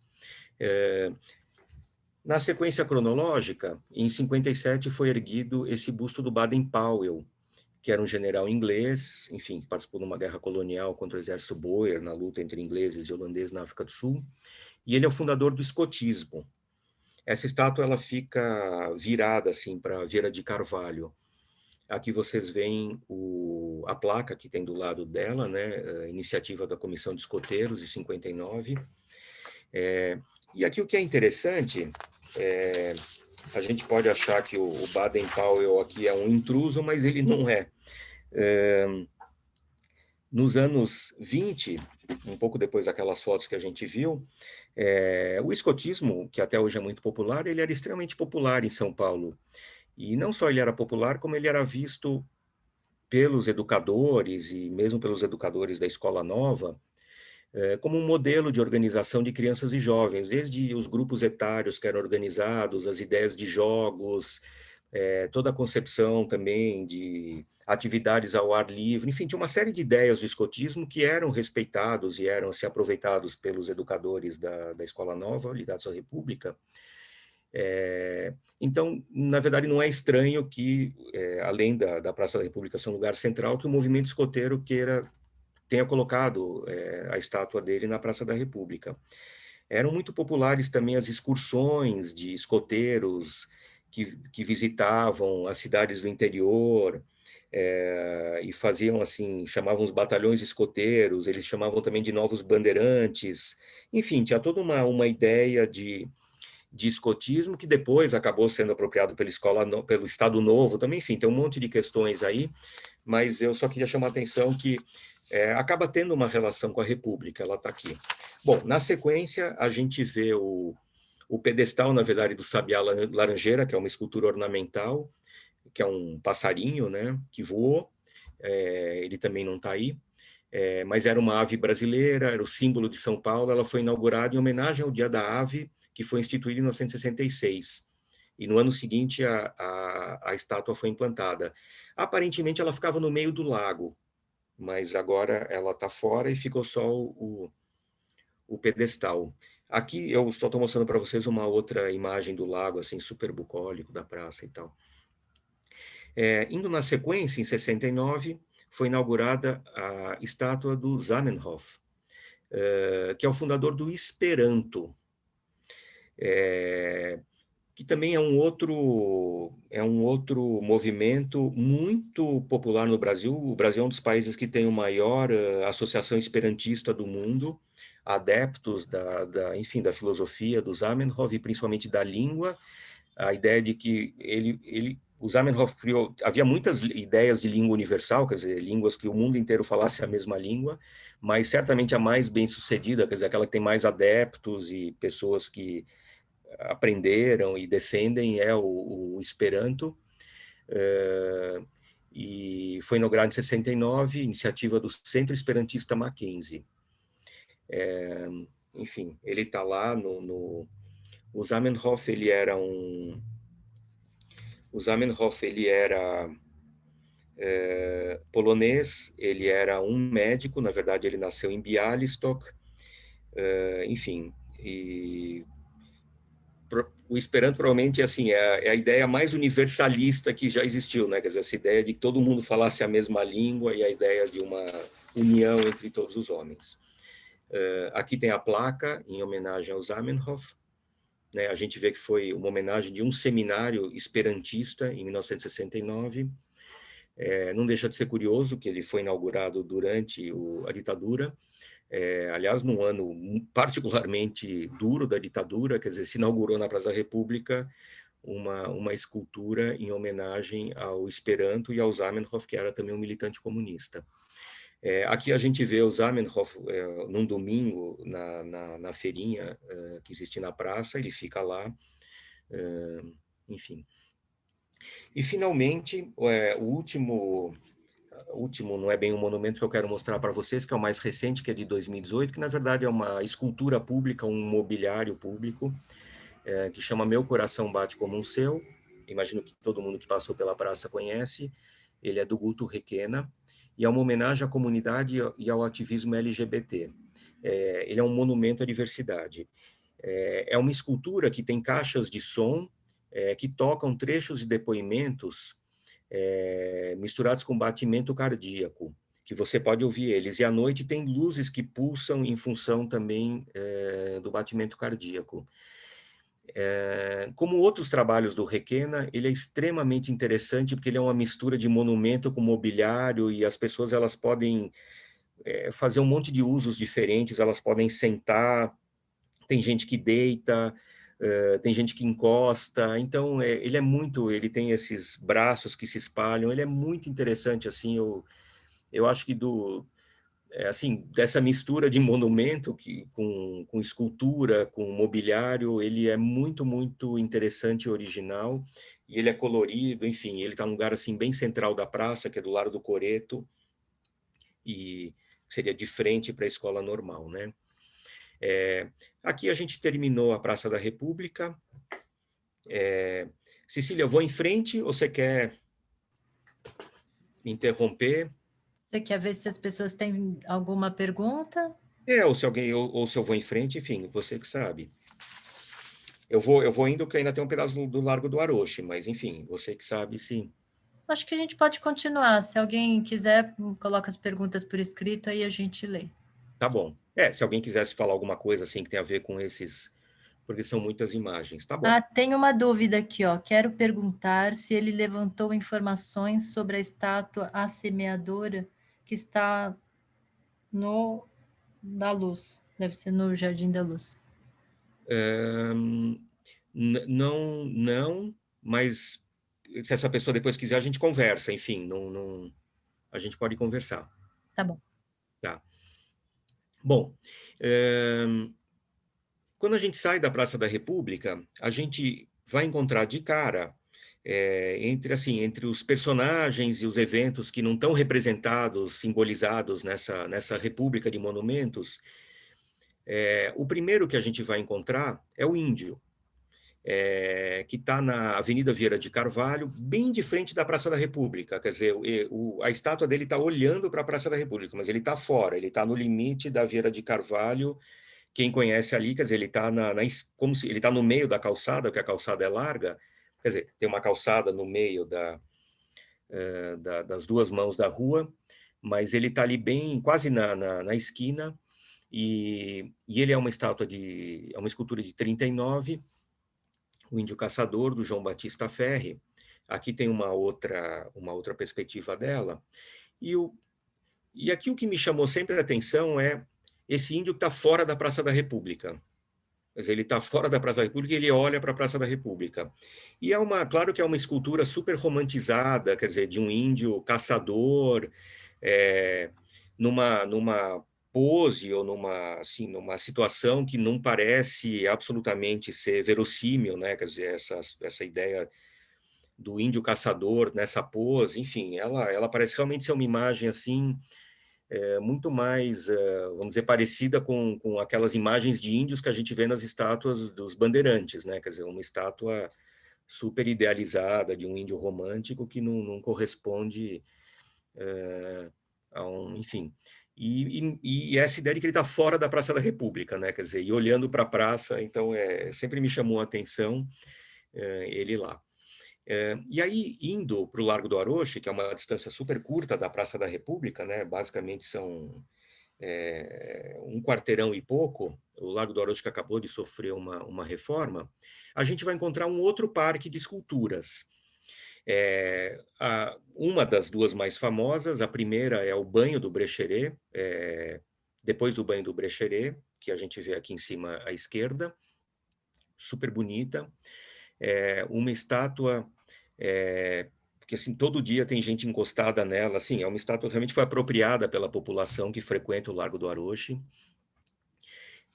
Na sequência cronológica, em 57 foi erguido esse busto do Baden-Powell, que era um general inglês, enfim, participou de uma guerra colonial contra o exército Boer, na luta entre ingleses e holandeses na África do Sul, e ele é o fundador do escotismo. Essa estátua ela fica virada assim para Vieira de Carvalho. Aqui vocês veem a placa que tem do lado dela, né, a iniciativa da Comissão de Escoteiros, de 59. E aqui o que é interessante, a gente pode achar que o Baden-Powell aqui é um intruso, mas ele não é. Nos anos 20, um pouco depois daquelas fotos que a gente viu, o escotismo, que até hoje é muito popular, ele era extremamente popular em São Paulo. E não só ele era popular, como ele era visto pelos educadores e mesmo pelos educadores da Escola Nova, como um modelo de organização de crianças e jovens, desde os grupos etários que eram organizados, as ideias de jogos, toda a concepção também de atividades ao ar livre, enfim, tinha uma série de ideias do escotismo que eram respeitados e eram se aproveitados pelos educadores da Escola Nova, ligados à República. Então, na verdade, não é estranho que, além da Praça da República ser um lugar central, que o movimento escoteiro tenha colocado a estátua dele na Praça da República. Eram muito populares também as excursões de escoteiros que visitavam as cidades do interior, e faziam assim, chamavam os batalhões escoteiros, eles chamavam também de novos bandeirantes, enfim, tinha toda uma ideia de escotismo que depois acabou sendo apropriado pelo Estado Novo também, enfim, tem um monte de questões aí, mas eu só queria chamar a atenção que acaba tendo uma relação com a República, ela está aqui. Bom, na sequência, a gente vê o pedestal, na verdade, do Sabiá Laranjeira, que é uma escultura ornamental, que é um passarinho, né, que voou, ele também não está aí, mas era uma ave brasileira, era o símbolo de São Paulo, ela foi inaugurada em homenagem ao Dia da Ave, que foi instituído em 1966. E no ano seguinte a estátua foi implantada. Aparentemente ela ficava no meio do lago, mas agora ela está fora e ficou só o pedestal. Aqui eu só estou mostrando para vocês uma outra imagem do lago, assim, super bucólico da praça e tal. Indo na sequência, em 69, foi inaugurada a estátua do Zamenhof, que é o fundador do Esperanto, que também é um outro movimento muito popular no Brasil. O Brasil é um dos países que tem a maior associação esperantista do mundo, adeptos enfim, da filosofia do Zamenhof e principalmente da língua, a ideia de que o Zamenhof criou, havia muitas ideias de língua universal, quer dizer, línguas que o mundo inteiro falasse a mesma língua, mas certamente a mais bem-sucedida, quer dizer, aquela que tem mais adeptos e pessoas que aprenderam e defendem é o Esperanto, e foi inaugurado em 69, iniciativa do Centro Esperantista Mackenzie. Enfim, ele está lá o Zamenhof, ele era polonês, ele era um médico, na verdade ele nasceu em Bialystok, enfim, e o Esperanto provavelmente assim, é a ideia mais universalista que já existiu, né? Quer dizer, essa ideia de que todo mundo falasse a mesma língua e a ideia de uma união entre todos os homens. Aqui tem a placa em homenagem ao Zamenhof, né? A gente vê que foi uma homenagem de um seminário esperantista em 1969. Não deixa de ser curioso que ele foi inaugurado durante a ditadura, aliás, num ano particularmente duro da ditadura, quer dizer, se inaugurou na Praça da República uma escultura em homenagem ao Esperanto e ao Zamenhof, que era também um militante comunista. Aqui a gente vê o Zamenhof num domingo na feirinha que existe na praça, ele fica lá, enfim. E, finalmente, o último não é bem um monumento que eu quero mostrar para vocês, que é o mais recente, que é de 2018, que na verdade é uma escultura pública, um mobiliário público, que chama Meu Coração Bate Como um Seu. Imagino que todo mundo que passou pela praça conhece. Ele é do Guto Requena, e é uma homenagem à comunidade e ao ativismo LGBT. Ele é um monumento à diversidade. É uma escultura que tem caixas de som, que tocam trechos de depoimentos misturados com batimento cardíaco, que você pode ouvir eles. E à noite tem luzes que pulsam em função também do batimento cardíaco. Como outros trabalhos do Requena, ele é extremamente interessante porque ele é uma mistura de monumento com mobiliário, e as pessoas elas podem fazer um monte de usos diferentes, elas podem sentar, tem gente que deita, tem gente que encosta, então ele tem esses braços que se espalham, ele é muito interessante, assim, eu acho que assim, dessa mistura de monumento com escultura, com mobiliário, ele é muito, muito interessante e original, e ele é colorido, enfim, ele está num lugar assim bem central da praça, que é do lado do Coreto, e seria de frente para a escola normal, né? Aqui a gente terminou a Praça da República. Cecília, eu vou em frente ou você quer me interromper? Você quer ver se as pessoas têm alguma pergunta? Ou se eu vou em frente, enfim, você que sabe. Eu vou indo, porque ainda tem um pedaço do Largo do Aroche, mas, enfim, você que sabe, sim. Acho que a gente pode continuar. Se alguém quiser, coloca as perguntas por escrito, aí a gente lê. Tá bom. Se alguém quisesse falar alguma coisa assim que tem a ver com esses, porque são muitas imagens, tá bom. Ah, tem uma dúvida aqui, ó. Quero perguntar se ele levantou informações sobre a estátua A Semeadora que está na Luz. Deve ser no Jardim da Luz. Não, mas se essa pessoa depois quiser, a gente conversa, enfim, a gente pode conversar. Tá bom. Tá. Bom, quando a gente sai da Praça da República, a gente vai encontrar de cara, entre os personagens e os eventos que não estão representados, simbolizados nessa República de Monumentos, o primeiro que a gente vai encontrar é o índio, que está na Avenida Vieira de Carvalho, bem de frente da Praça da República. Quer dizer, a estátua dele está olhando para a Praça da República, mas ele está fora, ele está no limite da Vieira de Carvalho. Quem conhece ali, quer dizer, ele está como se ele está no meio da calçada, porque a calçada é larga, quer dizer, tem uma calçada no meio das duas mãos da rua, mas ele está ali bem, quase na esquina, e ele é uma escultura de 39, o Índio Caçador, do João Batista Ferri. Aqui tem uma outra perspectiva dela. E aqui o que me chamou sempre a atenção é esse índio que está fora da Praça da República. Mas ele está fora da Praça da República e ele olha para a Praça da República. E claro que é uma escultura super romantizada, quer dizer, de um índio caçador, numa pose ou numa situação que não parece absolutamente ser verossímil, né? Quer dizer, essa ideia do índio caçador nessa pose, enfim, ela parece realmente ser uma imagem assim, muito mais, vamos dizer, parecida com aquelas imagens de índios que a gente vê nas estátuas dos bandeirantes, né? Quer dizer, uma estátua super idealizada de um índio romântico que não corresponde enfim. E essa ideia de que ele está fora da Praça da República, né? Quer dizer, e olhando para a praça, então sempre me chamou a atenção ele lá. E aí, indo para o Largo do Aroche, que é uma distância super curta da Praça da República, né? Basicamente são um quarteirão e pouco, o Largo do Aroche que acabou de sofrer uma reforma, a gente vai encontrar um outro parque de esculturas. Uma das duas mais famosas, a primeira é o Banho do Brecheret, depois do Banho do Brecheret, que a gente vê aqui em cima à esquerda, super bonita, uma estátua que assim, todo dia tem gente encostada nela, assim, é uma estátua que realmente foi apropriada pela população que frequenta o Largo do Aroche.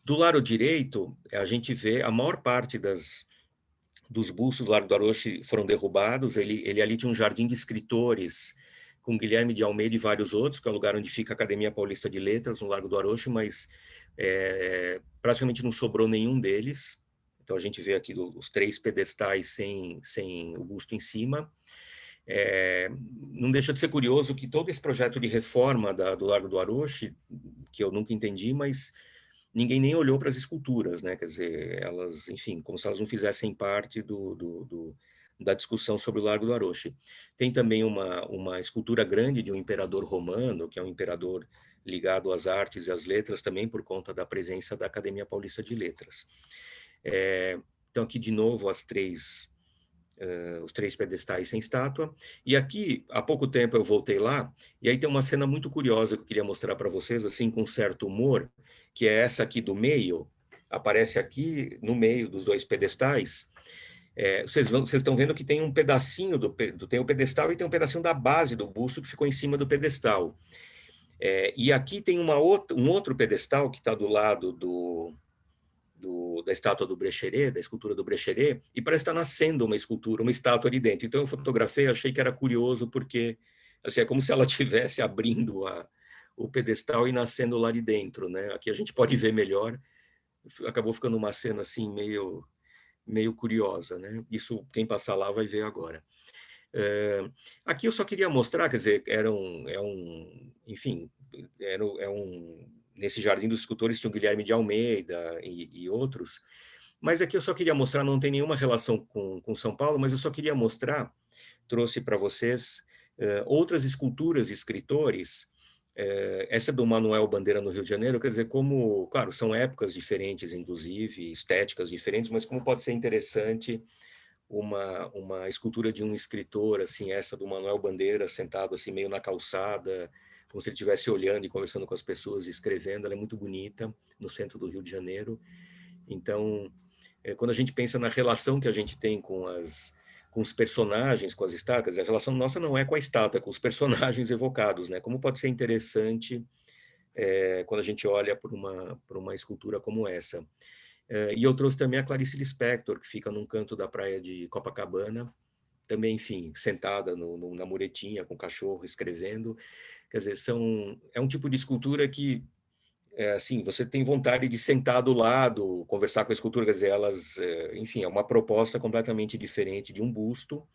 Do lado direito, a gente vê a maior parte dos bustos do Largo do Aroche foram derrubados. Ele ali tinha um jardim de escritores com Guilherme de Almeida e vários outros, que é o lugar onde fica a Academia Paulista de Letras, no Largo do Aroche, mas praticamente não sobrou nenhum deles. Então a gente vê aqui os 3 pedestais sem o busto em cima. Não deixa de ser curioso que todo esse projeto de reforma do Largo do Aroche, que eu nunca entendi, mas ninguém nem olhou para as esculturas, né? Quer dizer, elas, enfim, como se elas não fizessem parte da discussão sobre o Largo do Aroche. Tem também uma escultura grande de um imperador romano, que é um imperador ligado às artes e às letras, também por conta da presença da Academia Paulista de Letras. Então, aqui, de novo, os 3 pedestais sem estátua. E aqui, há pouco tempo, eu voltei lá, e aí tem uma cena muito curiosa que eu queria mostrar para vocês, assim, com certo humor, que é essa aqui do meio, aparece aqui no meio dos 2 pedestais. Vocês estão vendo que tem um pedacinho tem o pedestal e tem um pedacinho da base do busto que ficou em cima do pedestal. E aqui tem um outro pedestal que está do lado da estátua do Brecheret, da escultura do Brecheret, e parece estar nascendo uma estátua ali dentro. Então eu fotografei, achei que era curioso, porque assim, é como se ela estivesse abrindo o pedestal e nascendo lá de dentro, né? Aqui a gente pode ver melhor, acabou ficando uma cena assim meio curiosa, né? Isso quem passar lá vai ver agora. Aqui eu só queria mostrar, quer dizer, enfim, nesse Jardim dos Escultores tinha o Guilherme de Almeida e outros, Mas aqui eu só queria mostrar, não tem nenhuma relação com São Paulo, mas eu só queria mostrar, trouxe para vocês outras esculturas de escritores. Essa do Manuel Bandeira no Rio de Janeiro, quer dizer, como, claro, são épocas diferentes, inclusive, estéticas diferentes, mas como pode ser interessante uma escultura de um escritor, assim, essa do Manuel Bandeira, sentado assim meio na calçada, como se ele estivesse olhando e conversando com as pessoas, escrevendo. Ela é muito bonita, no centro do Rio de Janeiro. Então, quando a gente pensa na relação que a gente tem com os personagens, com as estátuas, a relação nossa não é com a estátua, é com os personagens evocados, né? Como pode ser interessante quando a gente olha por uma escultura como essa. E eu trouxe também a Clarice Lispector, que fica num canto da praia de Copacabana, também, enfim, sentada na muretinha com o cachorro, escrevendo. Quer dizer, é um tipo de escultura que, assim, você tem vontade de sentar do lado, conversar com a escultura, quer dizer, enfim, é uma proposta completamente diferente de um busto.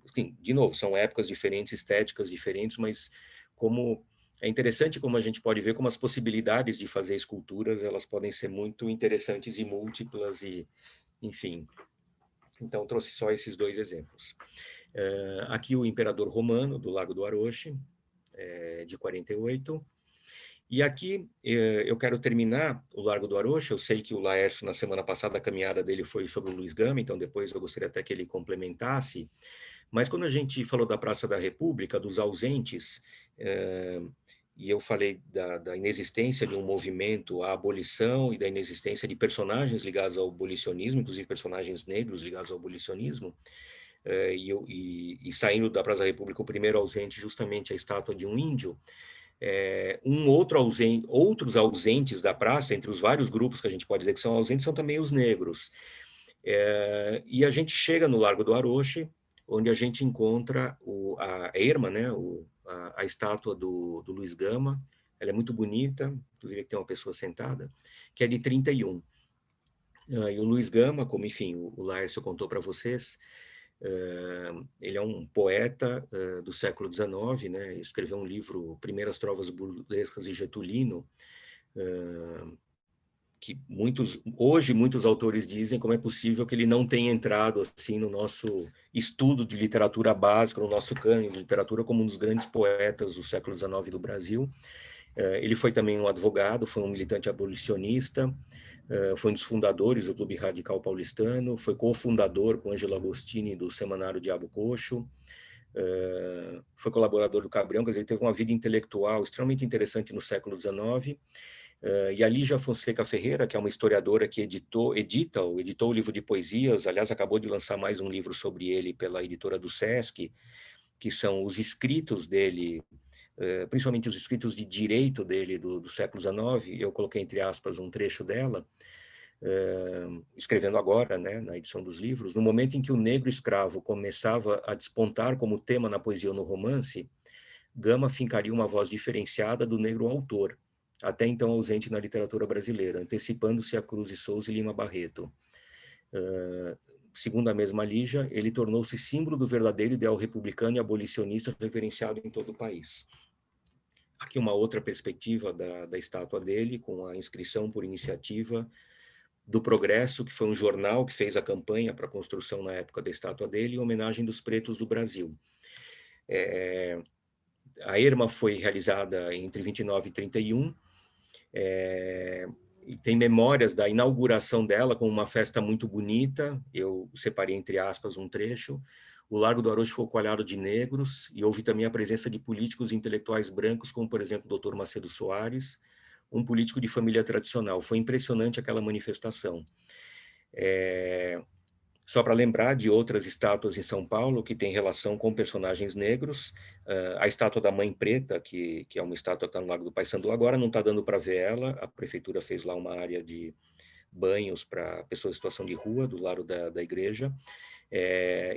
Assim, de novo, são épocas diferentes, estéticas diferentes, mas como é interessante como a gente pode ver como as possibilidades de fazer esculturas, elas podem ser muito interessantes e múltiplas, e, enfim. Então, trouxe só esses dois exemplos. Aqui o Imperador Romano, do Lago do Aroche, de 48. E aqui eu quero terminar o Largo do Aroche. Eu sei que o Laércio, na semana passada, a caminhada dele foi sobre o Luiz Gama, então depois eu gostaria até que ele complementasse. Mas quando a gente falou da Praça da República, dos ausentes, e eu falei da inexistência de um movimento à abolição e da inexistência de personagens ligados ao abolicionismo, inclusive personagens negros ligados ao abolicionismo, e saindo da Praça da República, o primeiro ausente justamente a estátua de um índio, outros ausentes da praça, entre os vários grupos que a gente pode dizer que são ausentes, são também os negros. E a gente chega no Largo do Aroche, onde a gente encontra a erma, né, a estátua do Luiz Gama. Ela é muito bonita, inclusive aqui tem uma pessoa sentada, que é de 31. E o Luiz Gama, como, enfim, o Laércio contou para vocês, ele é um poeta do século XIX, né? Escreveu um livro, Primeiras Trovas Burlescas de Getulino, que hoje muitos autores dizem como é possível que ele não tenha entrado assim no nosso estudo de literatura básica, no nosso cânone de literatura, como um dos grandes poetas do século XIX do Brasil. Ele foi também um advogado, foi um militante abolicionista, foi um dos fundadores do Clube Radical Paulistano, foi cofundador com Ângelo Agostini do Semanário Diabo Coxo, foi colaborador do Cabrão, quer dizer, ele teve uma vida intelectual extremamente interessante no século XIX. E a Lígia Fonseca Ferreira, que é uma historiadora que editou o livro de poesias, aliás, acabou de lançar mais um livro sobre ele pela editora do Sesc, que são os escritos dele, principalmente os escritos de direito dele do século XIX. Eu coloquei entre aspas um trecho dela, escrevendo agora, né, na edição dos livros. No momento em que o negro escravo começava a despontar como tema na poesia ou no romance, Gama fincaria uma voz diferenciada do negro autor, até então ausente na literatura brasileira, antecipando-se a Cruz e Souza e Lima Barreto. Segundo a mesma Lígia, ele tornou-se símbolo do verdadeiro ideal republicano e abolicionista reverenciado em todo o país. Aqui uma outra perspectiva da estátua dele, com a inscrição por iniciativa do Progresso, que foi um jornal que fez a campanha para a construção na época da estátua dele, em homenagem dos pretos do Brasil. A erma foi realizada entre 29 e 31, e tem memórias da inauguração dela com uma festa muito bonita. Eu separei entre aspas um trecho. O Largo do Aroche foi coalhado de negros, e houve também a presença de políticos e intelectuais brancos, como, por exemplo, o Dr. Macedo Soares, um político de família tradicional. Foi impressionante aquela manifestação. Só para lembrar de outras estátuas em São Paulo que têm relação com personagens negros, a estátua da Mãe Preta, que é uma estátua que está no Lago do Paissandu, agora não está dando para ver ela, a prefeitura fez lá uma área de banhos para pessoas em situação de rua, do lado da igreja,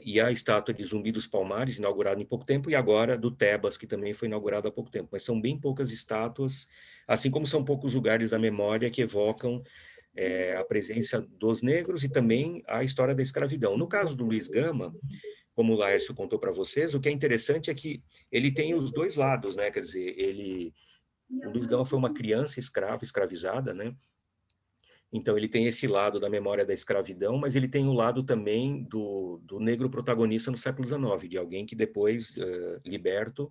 e a estátua de Zumbi dos Palmares, inaugurada em pouco tempo, e agora do Tebas, que também foi inaugurada há pouco tempo, mas são bem poucas estátuas, assim como são poucos lugares da memória que evocam a presença dos negros e também a história da escravidão. No caso do Luiz Gama, como o Laércio contou para vocês, o que é interessante é que ele tem os dois lados, né? Quer dizer, o Luiz Gama foi uma criança escravizada, né? Então, ele tem esse lado da memória da escravidão, mas ele tem o lado também do negro protagonista no século XIX, de alguém que depois, liberto,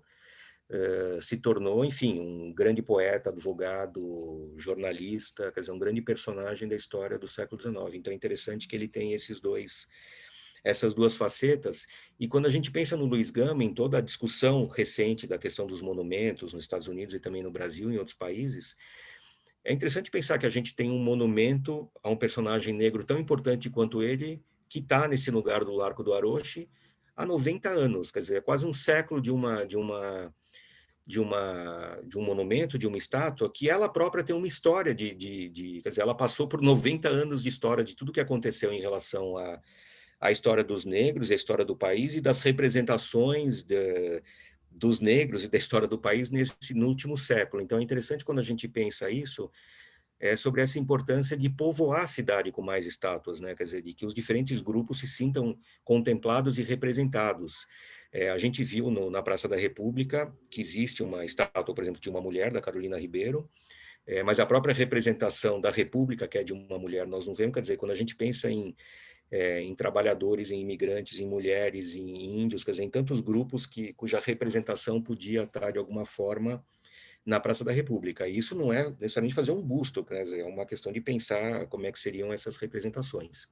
se tornou, enfim, um grande poeta, advogado, jornalista, quer dizer, um grande personagem da história do século XIX. Então, é interessante que ele tem essas duas facetas, e quando a gente pensa no Luiz Gama, em toda a discussão recente da questão dos monumentos nos Estados Unidos e também no Brasil e em outros países, é interessante pensar que a gente tem um monumento a um personagem negro tão importante quanto ele, que está nesse lugar do Largo do Aroche há 90 anos, quer dizer, é quase um século de um monumento, de uma estátua, que ela própria tem uma história quer dizer, ela passou por 90 anos de história de tudo que aconteceu em relação à história dos negros, a história do país e das representações dos negros e da história do país no último século. Então, é interessante quando a gente pensa isso, sobre essa importância de povoar a cidade com mais estátuas, né? Quer dizer, de que os diferentes grupos se sintam contemplados e representados. A gente viu na Praça da República que existe uma estátua, por exemplo, de uma mulher, da Carolina Ribeiro, mas a própria representação da República, que é de uma mulher, nós não vemos. Quer dizer, quando a gente pensa em trabalhadores, em imigrantes, em mulheres, em índios, quer dizer, em tantos grupos cuja representação podia estar, de alguma forma, na Praça da República. E isso não é necessariamente fazer um busto, quer dizer, é uma questão de pensar como é que seriam essas representações.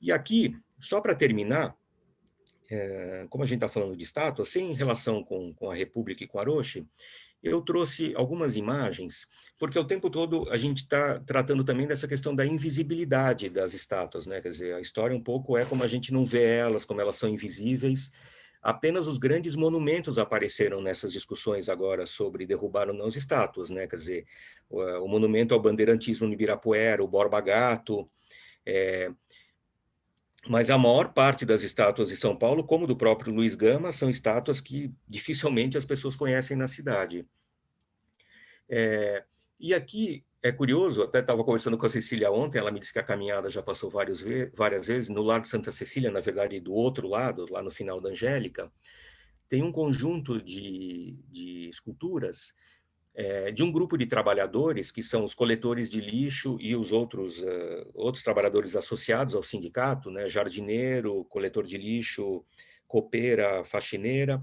E aqui, só para terminar, como a gente está falando de estátuas, sem relação com a República e com Aroche, eu trouxe algumas imagens, porque o tempo todo a gente está tratando também dessa questão da invisibilidade das estátuas, né? Quer dizer, a história um pouco é como a gente não vê elas, como elas são invisíveis. Apenas os grandes monumentos apareceram nessas discussões agora sobre derrubar ou não as estátuas, né? Quer dizer, o monumento ao bandeirantismo no Ibirapuera, o Borba Gato, mas a maior parte das estátuas de São Paulo, como do próprio Luiz Gama, são estátuas que dificilmente as pessoas conhecem na cidade. E aqui é curioso, até estava conversando com a Cecília ontem, ela me disse que a caminhada já passou várias vezes, no Largo Santa Cecília, na verdade, do outro lado, lá no final da Angélica, tem um conjunto de esculturas de um grupo de trabalhadores, que são os coletores de lixo e os outros trabalhadores associados ao sindicato, né, jardineiro, coletor de lixo, copeira, faxineira,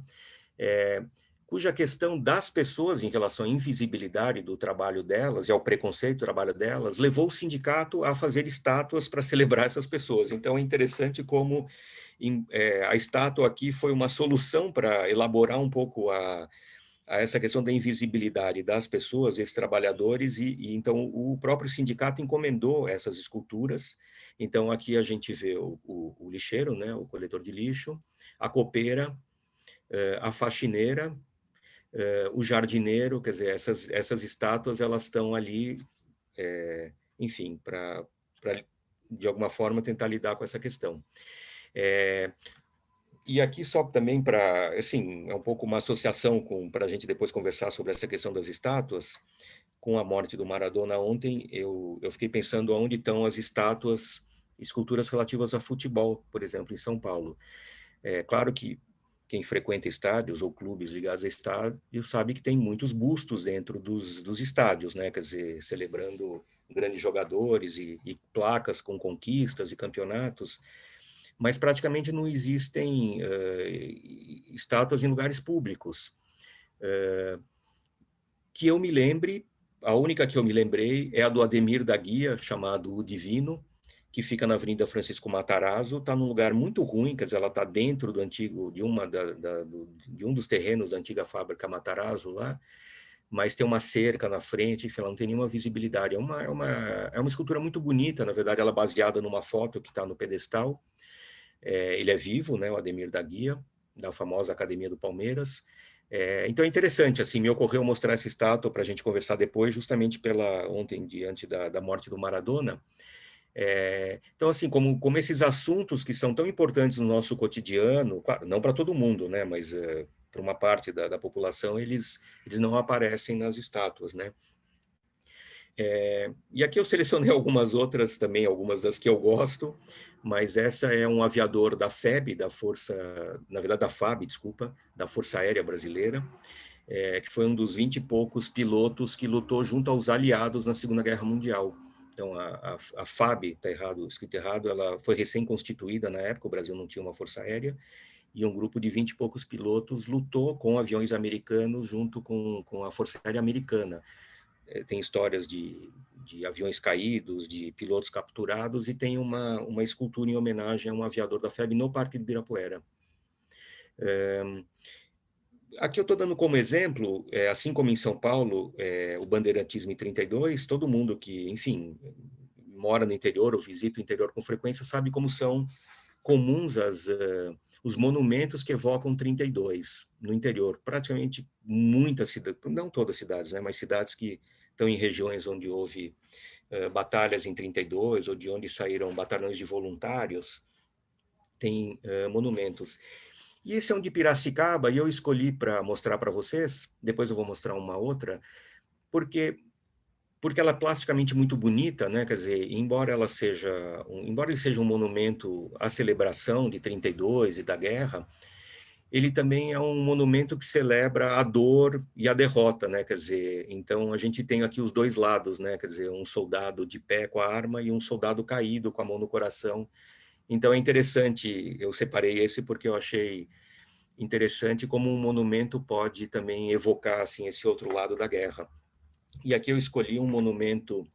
cuja questão das pessoas em relação à invisibilidade do trabalho delas e ao preconceito do trabalho delas levou o sindicato a fazer estátuas para celebrar essas pessoas. Então, é interessante como a estátua aqui foi uma solução para elaborar um pouco a essa questão da invisibilidade das pessoas, desses trabalhadores, e então o próprio sindicato encomendou essas esculturas. Então, aqui a gente vê o lixeiro, né, o coletor de lixo, a copeira, a faxineira, o jardineiro, quer dizer, essas estátuas, elas estão ali, enfim, para, de alguma forma, tentar lidar com essa questão. E aqui só também para, assim, é um pouco uma associação para a gente depois conversar sobre essa questão das estátuas. Com a morte do Maradona ontem, eu fiquei pensando onde estão as estátuas, esculturas relativas a futebol, por exemplo, em São Paulo. É claro que quem frequenta estádios ou clubes ligados a estádio sabe que tem muitos bustos dentro dos estádios, né? Quer dizer, celebrando grandes jogadores e placas com conquistas e campeonatos, mas praticamente não existem estátuas em lugares públicos. Que eu me lembre, a única que eu me lembrei é a do Ademir da Guia, chamado O Divino, que fica na Avenida Francisco Matarazzo, está num lugar muito ruim, quer dizer, ela está dentro do antigo, de um dos terrenos da antiga fábrica Matarazzo lá, mas tem uma cerca na frente, enfim, ela não tem nenhuma visibilidade. É uma escultura muito bonita, na verdade, ela é baseada numa foto que está no pedestal. Ele é vivo, né, o Ademir da Guia, da famosa Academia do Palmeiras. Então é interessante, assim, me ocorreu mostrar essa estátua para a gente conversar depois, justamente ontem, diante da morte do Maradona. Então, assim, como esses assuntos que são tão importantes no nosso cotidiano, claro, não para todo mundo, né, mas para uma parte da população, eles não aparecem nas estátuas, né. E aqui eu selecionei algumas outras também, algumas das que eu gosto, mas essa é um aviador da FEB, na verdade da FAB, desculpa, da Força Aérea Brasileira, que foi um dos 20 e poucos pilotos que lutou junto aos aliados na Segunda Guerra Mundial. Então, a FAB, está errado, escrito errado, ela foi recém-constituída na época, o Brasil não tinha uma força aérea, e um grupo de 20 e poucos pilotos lutou com aviões americanos junto com a Força Aérea Americana. Tem histórias de aviões caídos, de pilotos capturados, e tem uma escultura em homenagem a um aviador da FAB no Parque do Ibirapuera. Aqui eu estou dando como exemplo, assim como em São Paulo, o bandeirantismo em 32, todo mundo que, enfim, mora no interior ou visita o interior com frequência sabe como são comuns os monumentos que evocam 32 no interior. Praticamente muitas cidades, não todas as cidades, né, mas cidades que estão em regiões onde houve batalhas em 32, ou de onde saíram batalhões de voluntários, tem monumentos. E esse é um de Piracicaba, e eu escolhi para mostrar para vocês, depois eu vou mostrar uma outra, porque ela é plasticamente muito bonita, né? Quer dizer, embora ele seja um monumento à celebração de 32 e da guerra, ele também é um monumento que celebra a dor e a derrota, né? Quer dizer, então a gente tem aqui os dois lados, né? Quer dizer, um soldado de pé com a arma e um soldado caído com a mão no coração. Então é interessante, eu separei esse porque eu achei interessante como um monumento pode também evocar assim esse outro lado da guerra. E aqui eu escolhi um monumento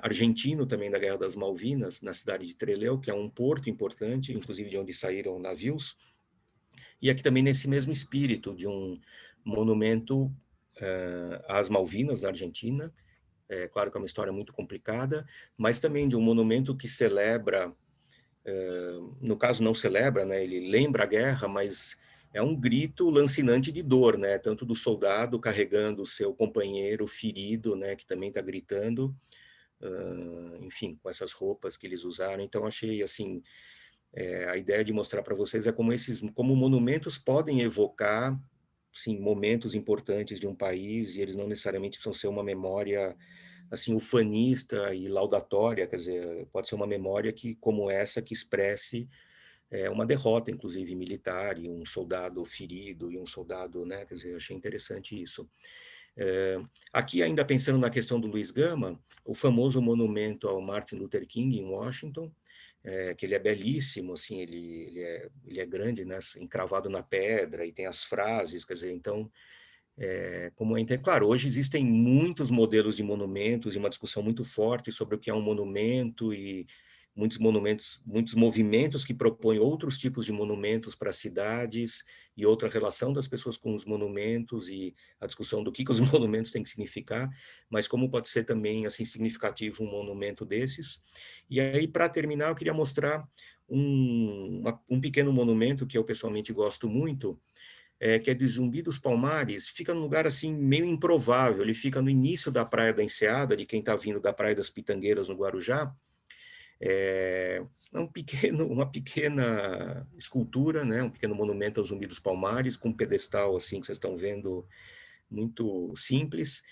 argentino também da Guerra das Malvinas, na cidade de Trelew, que é um porto importante, inclusive de onde saíram navios. E aqui também nesse mesmo espírito de um monumento às Malvinas, na Argentina. Claro que é uma história muito complicada, mas também de um monumento que celebra, no caso não celebra, né, ele lembra a guerra, mas é um grito lancinante de dor, né, tanto do soldado carregando o seu companheiro ferido, né, que também está gritando, enfim, com essas roupas que eles usaram. Então achei assim, a ideia de mostrar para vocês é como monumentos podem evocar, sim, momentos importantes de um país, e eles não necessariamente precisam ser uma memória assim ufanista e laudatória, quer dizer, pode ser uma memória que, como essa, que expresse uma derrota, inclusive militar, e um soldado ferido, e um soldado, né, quer dizer, eu achei interessante isso. Aqui, ainda pensando na questão do Luiz Gama, o famoso monumento ao Martin Luther King, em Washington, que ele é belíssimo, assim, ele é grande, né, encravado na pedra, e tem as frases, quer dizer, então, claro, hoje existem muitos modelos de monumentos e uma discussão muito forte sobre o que é um monumento, e muitos movimentos que propõem outros tipos de monumentos para cidades e outra relação das pessoas com os monumentos e a discussão do que os monumentos têm que significar, mas como pode ser também assim significativo um monumento desses. E aí, para terminar, eu queria mostrar um pequeno monumento que eu pessoalmente gosto muito, que é de Zumbi dos Palmares. Fica num lugar assim meio improvável, ele fica no início da Praia da Enseada, de quem está vindo da Praia das Pitangueiras, no Guarujá. Uma pequena escultura, né, um pequeno monumento ao Zumbi dos Palmares, com um pedestal assim que vocês estão vendo, muito simples,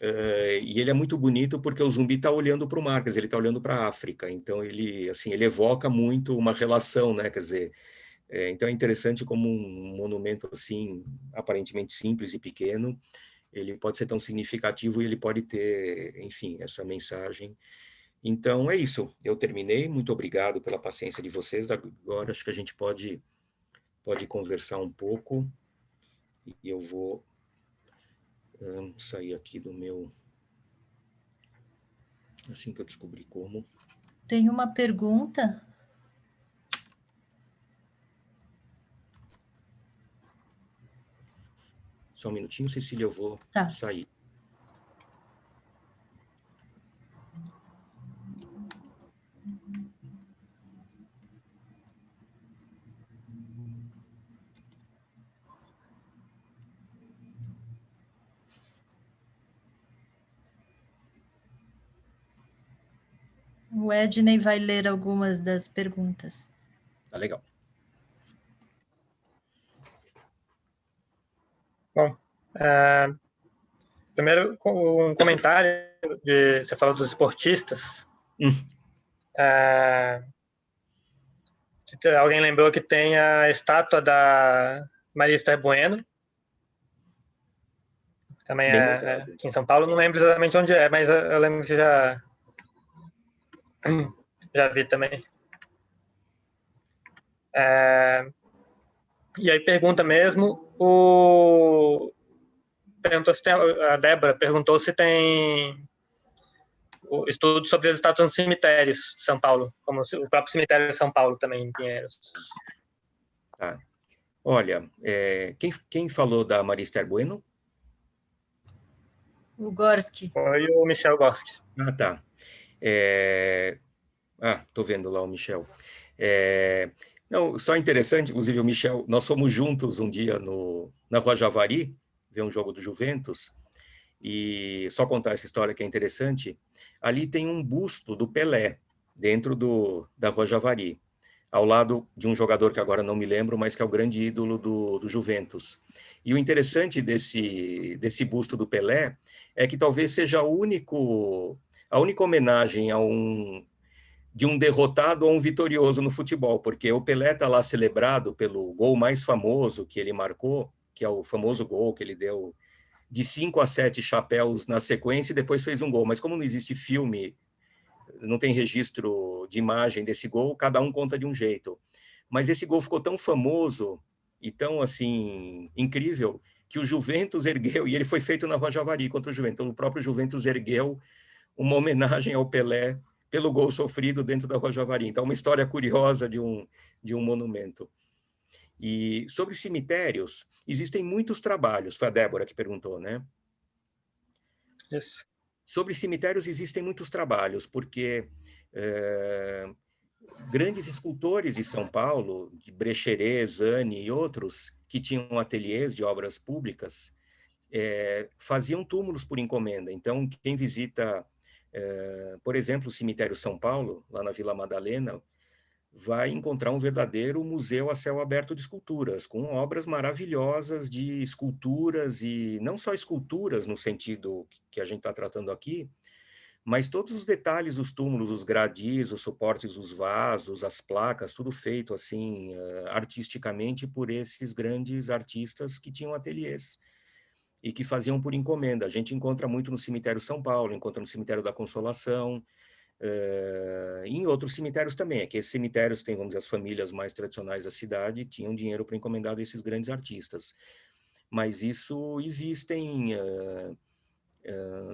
e ele é muito bonito porque o zumbi está olhando para o mar, quer dizer, ele está olhando para a África, então ele evoca muito uma relação, né, quer dizer, então é interessante como um monumento assim, aparentemente simples e pequeno, ele pode ser tão significativo e ele pode ter, enfim, essa mensagem. Então é isso, eu terminei, muito obrigado pela paciência de vocês, agora acho que a gente pode conversar um pouco, e eu vou sair aqui do meu, assim que eu descobri como. Tem uma pergunta? Só um minutinho, Cecília, eu vou sair. O Ednei vai ler algumas das perguntas. Tá legal. Bom, primeiro um comentário você falou dos esportistas. Alguém lembrou que tem a estátua da Maria Esther Bueno, também aqui em São Paulo, não lembro exatamente onde é, mas eu lembro que já Já vi também. E aí pergunta mesmo, a Débora perguntou se tem o estudo sobre as estátuas nos cemitérios de São Paulo, como o próprio cemitério de São Paulo também, em Pinheiros. Tá. Olha, quem falou da Maria Esther Bueno? O Gorski. Foi o Michel Gorski. Ah, tá. Tô vendo lá o Michel. Não, só interessante, inclusive o Michel, nós fomos juntos um dia na Rua Javari, ver um jogo do Juventus, e só contar essa história que é interessante, ali tem um busto do Pelé, dentro da Rua Javari, ao lado de um jogador que agora não me lembro, mas que é o grande ídolo do Juventus. E o interessante desse busto do Pelé é que talvez seja a única homenagem de um derrotado a um vitorioso no futebol, porque o Pelé está lá celebrado pelo gol mais famoso que ele marcou, que é o famoso gol que ele deu de 5 a 7 chapéus na sequência e depois fez um gol. Mas como não existe filme, não tem registro de imagem desse gol, cada um conta de um jeito. Mas esse gol ficou tão famoso e tão assim incrível que o Juventus ergueu, e ele foi feito na Rua Javari contra o Juventus. Então, o próprio Juventus ergueu uma homenagem ao Pelé pelo gol sofrido dentro da Rua Javari. Então, uma história curiosa de um monumento. E sobre cemitérios, existem muitos trabalhos, foi a Débora que perguntou, né? Isso. Sobre cemitérios existem muitos trabalhos, porque grandes escultores de São Paulo, de Brecheret, Zani e outros, que tinham ateliês de obras públicas, faziam túmulos por encomenda. Então, quem visita, por exemplo, o cemitério São Paulo, lá na Vila Madalena, vai encontrar um verdadeiro museu a céu aberto de esculturas, com obras maravilhosas de esculturas, e não só esculturas no sentido que a gente está tratando aqui, mas todos os detalhes dos túmulos, os gradis, os suportes dos vasos, as placas, tudo feito assim artisticamente por esses grandes artistas que tinham ateliês e que faziam por encomenda. A gente encontra muito no cemitério São Paulo, encontra no cemitério da Consolação, em outros cemitérios também. Aqui esses cemitérios têm, vamos dizer, as famílias mais tradicionais da cidade tinham dinheiro para encomendar desses grandes artistas. Mas isso existem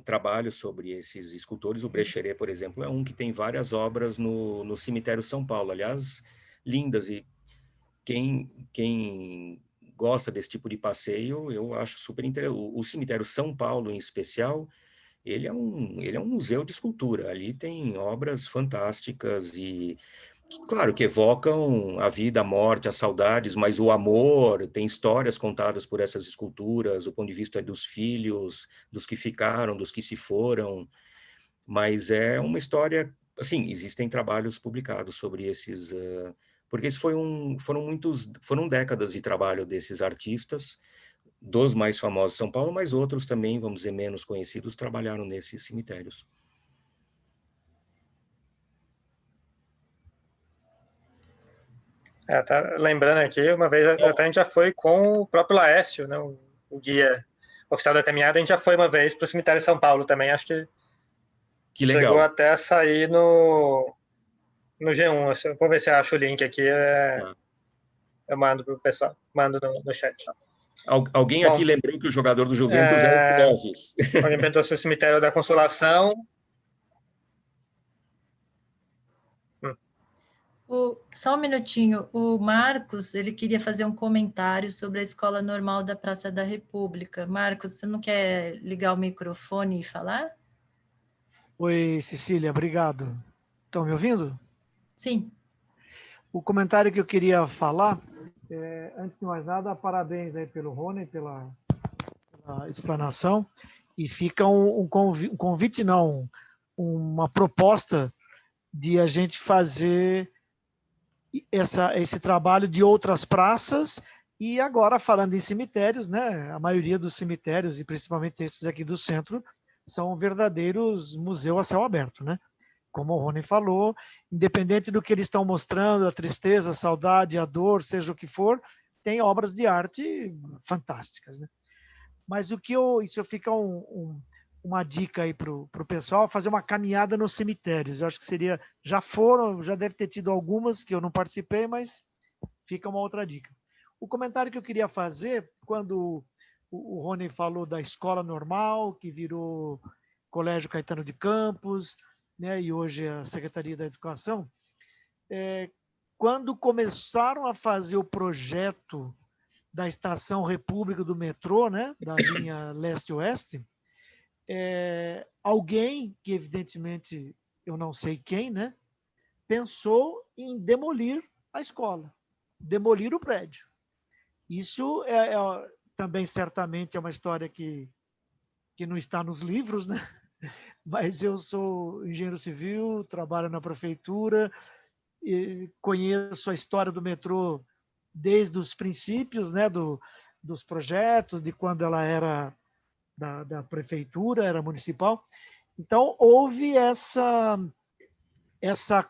trabalhos sobre esses escultores. O Brecheret, por exemplo, é um que tem várias obras no cemitério São Paulo, aliás, lindas, e quem gosta desse tipo de passeio, eu acho super interessante. O cemitério São Paulo, em especial, ele é um museu de escultura. Ali tem obras fantásticas e, claro, que evocam a vida, a morte, as saudades, mas o amor. Tem histórias contadas por essas esculturas, do ponto de vista dos filhos, dos que ficaram, dos que se foram. Mas é uma história, assim, existem trabalhos publicados sobre esses, porque isso foram décadas de trabalho desses artistas, dos mais famosos de São Paulo, mas outros também, vamos dizer, menos conhecidos, trabalharam nesses cemitérios. Tá lembrando aqui, uma vez até a gente já foi com o próprio Laércio, né, o guia oficial da caminhada, a gente já foi uma vez para o cemitério de São Paulo também, acho que legal. Chegou até a sair no G1, vou ver se eu acho o link aqui, eu mando para o pessoal, mando no chat. Alguém aqui lembrou que o jogador do Juventus é o Clóvis. Alguém perguntou se o cemitério da Consolação. Só um minutinho. O Marcos, ele queria fazer um comentário sobre a Escola Normal da Praça da República. Marcos, você não quer ligar o microfone e falar? Oi, Cecília, obrigado. Estão me ouvindo? Sim. O comentário que eu queria falar, antes de mais nada, parabéns aí pelo Rony, pela explanação, e fica um convite, não, uma proposta de a gente fazer esse trabalho de outras praças, e agora falando em cemitérios, né, a maioria dos cemitérios, e principalmente esses aqui do centro, são verdadeiros museus a céu aberto, né? Como o Rony falou, independente do que eles estão mostrando, a tristeza, a saudade, a dor, seja o que for, tem obras de arte fantásticas, né? Mas isso fica uma dica aí para o pessoal, fazer uma caminhada nos cemitérios. Eu acho que seria, já deve ter tido algumas que eu não participei, mas fica uma outra dica. O comentário que eu queria fazer, quando o Rony falou da escola normal, que virou Colégio Caetano de Campos, né, e hoje é a Secretaria da Educação, quando começaram a fazer o projeto da Estação República do metrô, né, da linha leste-oeste, alguém, que evidentemente eu não sei quem, né, pensou em demolir a escola, demolir o prédio. Isso também certamente é uma história que não está nos livros, né? Mas eu sou engenheiro civil, trabalho na prefeitura, e conheço a história do metrô desde os princípios, né, dos projetos, de quando ela era da prefeitura, era municipal. Então, houve essa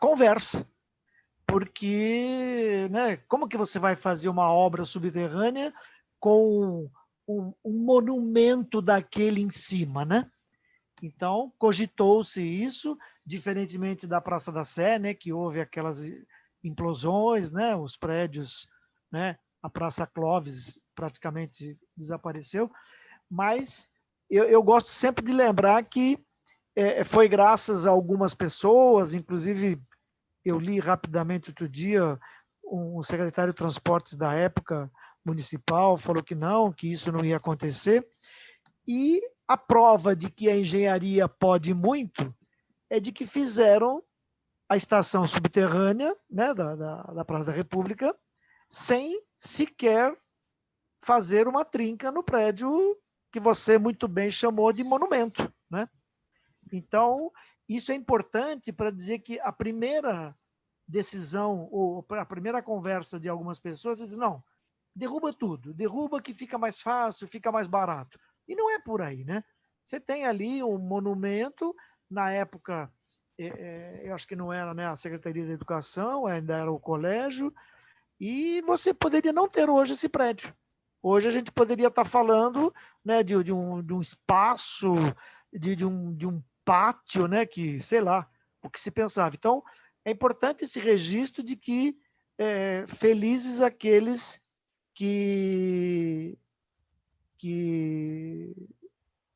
conversa, porque, né, como que você vai fazer uma obra subterrânea com um monumento daquele em cima, né? Então, cogitou-se isso, diferentemente da Praça da Sé, né, que houve aquelas implosões, né, os prédios, né, a Praça Clóvis praticamente desapareceu, mas eu gosto sempre de lembrar que foi graças a algumas pessoas, inclusive eu li rapidamente outro dia, um secretário de transportes da época municipal falou que não, que isso não ia acontecer, e a prova de que a engenharia pode muito é de que fizeram a estação subterrânea, né, da Praça da República sem sequer fazer uma trinca no prédio que você muito bem chamou de monumento, né? Então, isso é importante para dizer que a primeira decisão, ou a primeira conversa de algumas pessoas é dizer, não, derruba tudo, derruba que fica mais fácil, fica mais barato. E não é por aí, né? Você tem ali um monumento, na época, eu acho que não era, né, a Secretaria da Educação, ainda era o colégio, e você poderia não ter hoje esse prédio. Hoje a gente poderia estar falando, né, de um espaço, de um pátio, né, que, sei lá, o que se pensava. Então, é importante esse registro de que felizes aqueles que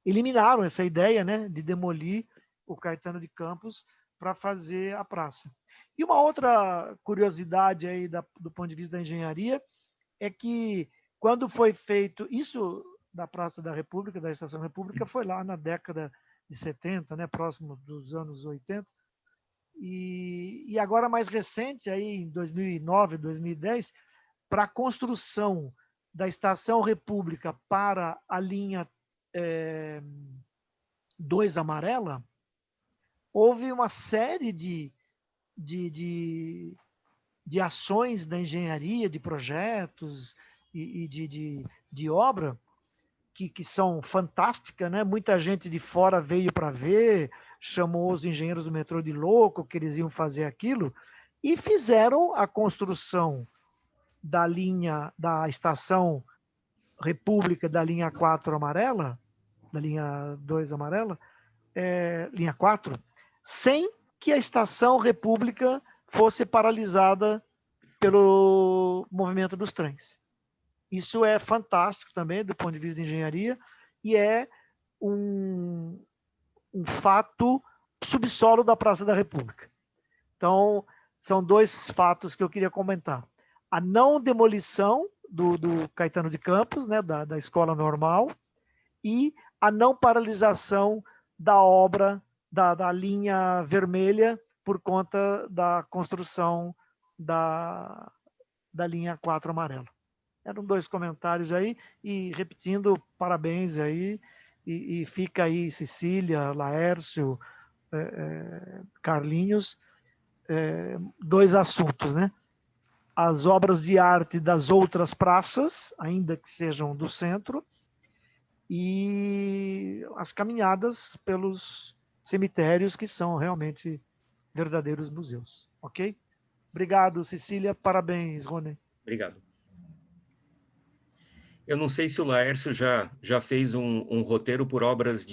eliminaram essa ideia, né, de demolir o Caetano de Campos para fazer a praça. E uma outra curiosidade aí do ponto de vista da engenharia é que quando foi feito isso da Praça da República, da Estação República, foi lá na década de 70, né, próximo dos anos 80, e agora mais recente, aí em 2009, 2010, para a construção da Estação República para a linha 2 amarela, houve uma série de ações da engenharia, de projetos e de obra que são fantásticas, né? Muita gente de fora veio para ver, chamou os engenheiros do metrô de louco, que eles iam fazer aquilo, e fizeram a construção da Estação República da linha 4 amarela, da linha 2 amarela, linha 4, sem que a Estação República fosse paralisada pelo movimento dos trens. Isso é fantástico também, do ponto de vista de engenharia, e é um fato subsolo da Praça da República. Então, são dois fatos que eu queria comentar. A não demolição do Caetano de Campos, né, da escola normal, e a não paralisação da obra da linha vermelha por conta da construção da linha 4 amarela. Eram dois comentários aí, e repetindo, parabéns aí, e fica aí Cecília, Laércio, Carlinhos, dois assuntos, né? As obras de arte das outras praças, ainda que sejam do centro, e as caminhadas pelos cemitérios, que são realmente verdadeiros museus, ok? Obrigado, Cecília, parabéns, Rony. Obrigado. Eu não sei se o Laércio já fez um roteiro por obras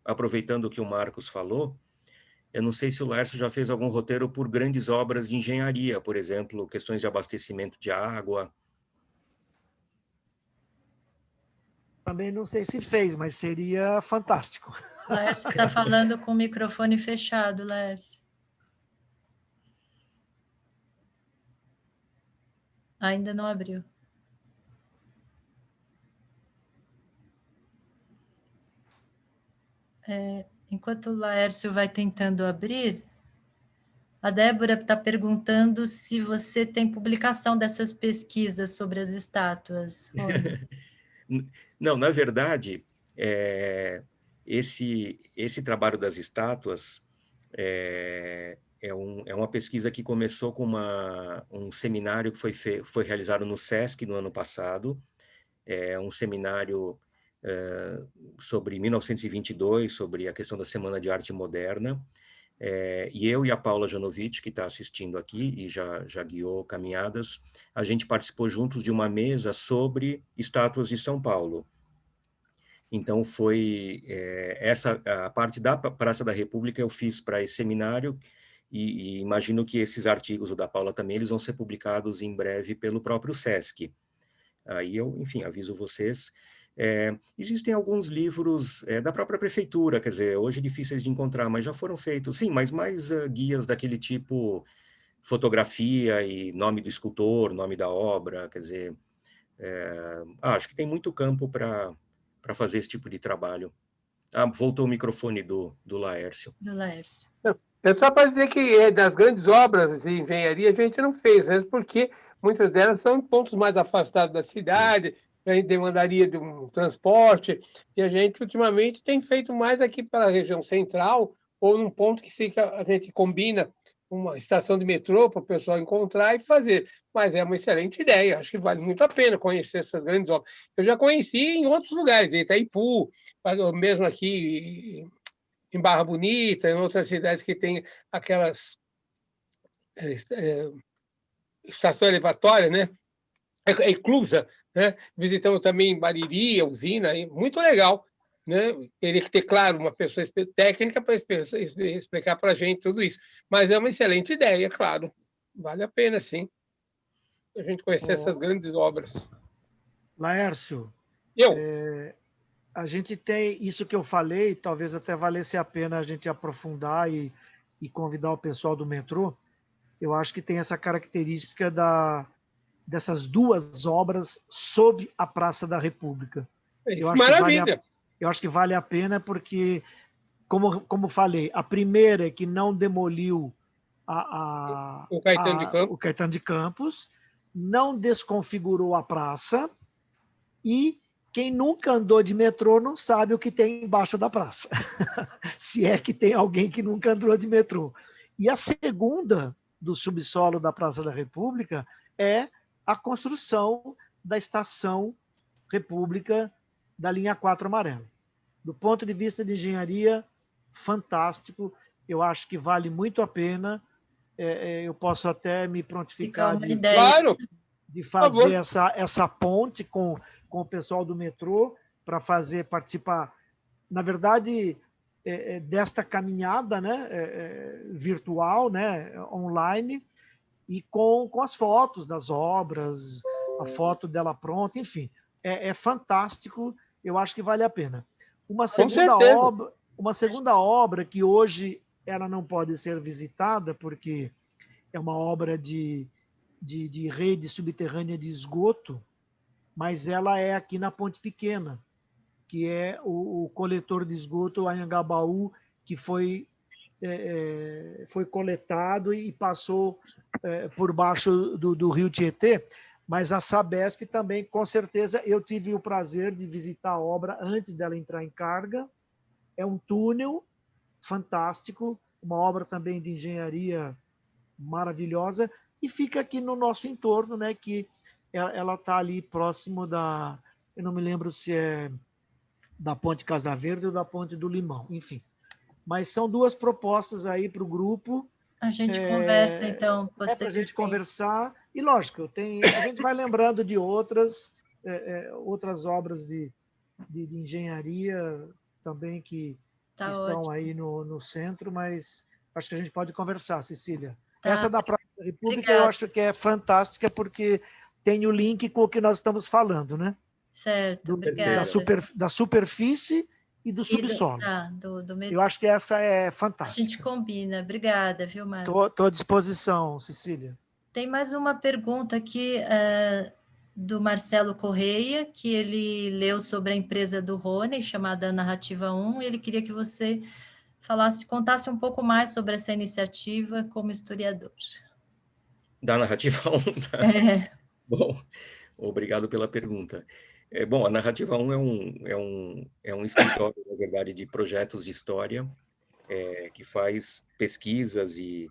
aproveitando o que o Marcos falou, eu não sei se o Laércio já fez algum roteiro por grandes obras de engenharia, por exemplo, questões de abastecimento de água. Também não sei se fez, mas seria fantástico. Laércio está falando com o microfone fechado, Laércio. Ainda não abriu. Enquanto o Laércio vai tentando abrir, a Débora está perguntando se você tem publicação dessas pesquisas sobre as estátuas, Rony. Não, na verdade, esse trabalho das estátuas é uma pesquisa que começou com um seminário que foi realizado no SESC no ano passado, um seminário sobre 1922, sobre a questão da Semana de Arte Moderna, e eu e a Paula Janovic, que está assistindo aqui e já guiou caminhadas, a gente participou juntos de uma mesa sobre estátuas de São Paulo. Então, a parte da Praça da República eu fiz para esse seminário, e imagino que esses artigos, o da Paula também, eles vão ser publicados em breve pelo próprio SESC. Aí eu, enfim, aviso vocês. Existem alguns livros da própria prefeitura, quer dizer, hoje difíceis de encontrar, mas já foram feitos, sim, mas mais guias daquele tipo, fotografia e nome do escultor, nome da obra, quer dizer, acho que tem muito campo para fazer esse tipo de trabalho. Voltou o microfone do Laércio. Do Laércio. É só para dizer que das grandes obras de engenharia a gente não fez, mesmo porque muitas delas são em pontos mais afastados da cidade, a gente demandaria de um transporte, e a gente ultimamente tem feito mais aqui para a região central, ou num ponto que a gente combina uma estação de metrô para o pessoal encontrar e fazer. Mas é uma excelente ideia, acho que vale muito a pena conhecer essas grandes obras. Eu já conheci em outros lugares, em Itaipu, mesmo aqui em Barra Bonita, em outras cidades que tem aquelas estação elevatória, né? Inclusa, né? Visitamos também Bariri, a usina, muito legal, né? Teria que ter, claro, uma pessoa técnica para explicar para a gente tudo isso. Mas é uma excelente ideia, claro. Vale a pena, sim, a gente conhecer essas grandes obras. Laércio, a gente tem isso que eu falei, talvez até valesse a pena a gente aprofundar e convidar o pessoal do metrô. Eu acho que tem essa característica dessas duas obras sob a Praça da República. Maravilha! Eu acho que vale a pena porque, como falei, a primeira é que não demoliu o Caetano de Campos, não desconfigurou a praça, e quem nunca andou de metrô não sabe o que tem embaixo da praça. Se é que tem alguém que nunca andou de metrô. E a segunda, do subsolo da Praça da República, é a construção da Estação República da linha 4 amarela. Do ponto de vista de engenharia, fantástico. Eu acho que vale muito a pena. Eu posso até me prontificar de fazer essa ponte com o pessoal do metrô para participar, na verdade, desta caminhada, né, virtual, né, online, e com as fotos das obras, a foto dela pronta, enfim. É fantástico, eu acho que vale a pena. Uma segunda obra que hoje ela não pode ser visitada, porque é uma obra de rede subterrânea de esgoto, mas ela é aqui na Ponte Pequena, que é o coletor de esgoto Anhangabaú, que foi coletado e passou por baixo do rio Tietê, mas a Sabesp também, com certeza, eu tive o prazer de visitar a obra antes dela entrar em carga. É um túnel fantástico, uma obra também de engenharia maravilhosa, e fica aqui no nosso entorno, né, que ela está ali próximo eu não me lembro se é da Ponte Casa Verde ou da Ponte do Limão, enfim. Mas são duas propostas aí para o grupo. A gente conversa, então, para a gente conversar. E, lógico, a gente vai lembrando de outras, outras obras de engenharia também que Tá estão ótimo. aí no centro, mas acho que a gente pode conversar, Cecília. Tá. Essa da Praça da República Obrigada. eu acho que é fantástica, porque tem o link com o que nós estamos falando, né? Certo, obrigada. Da superfície e do subsolo. Eu acho que essa é A gente fantástica. combina. Obrigada, viu, Marcos? Estou à disposição, Cecília. Tem mais uma pergunta aqui do Marcelo Correia, que ele leu sobre a empresa do Rony, chamada Narrativa 1, e ele queria que você contasse um pouco mais sobre essa iniciativa como historiador. Da Narrativa 1, tá? Bom, obrigado pela pergunta. Bom, a Narrativa 1 é um escritório, na verdade, de projetos de história, que faz pesquisas e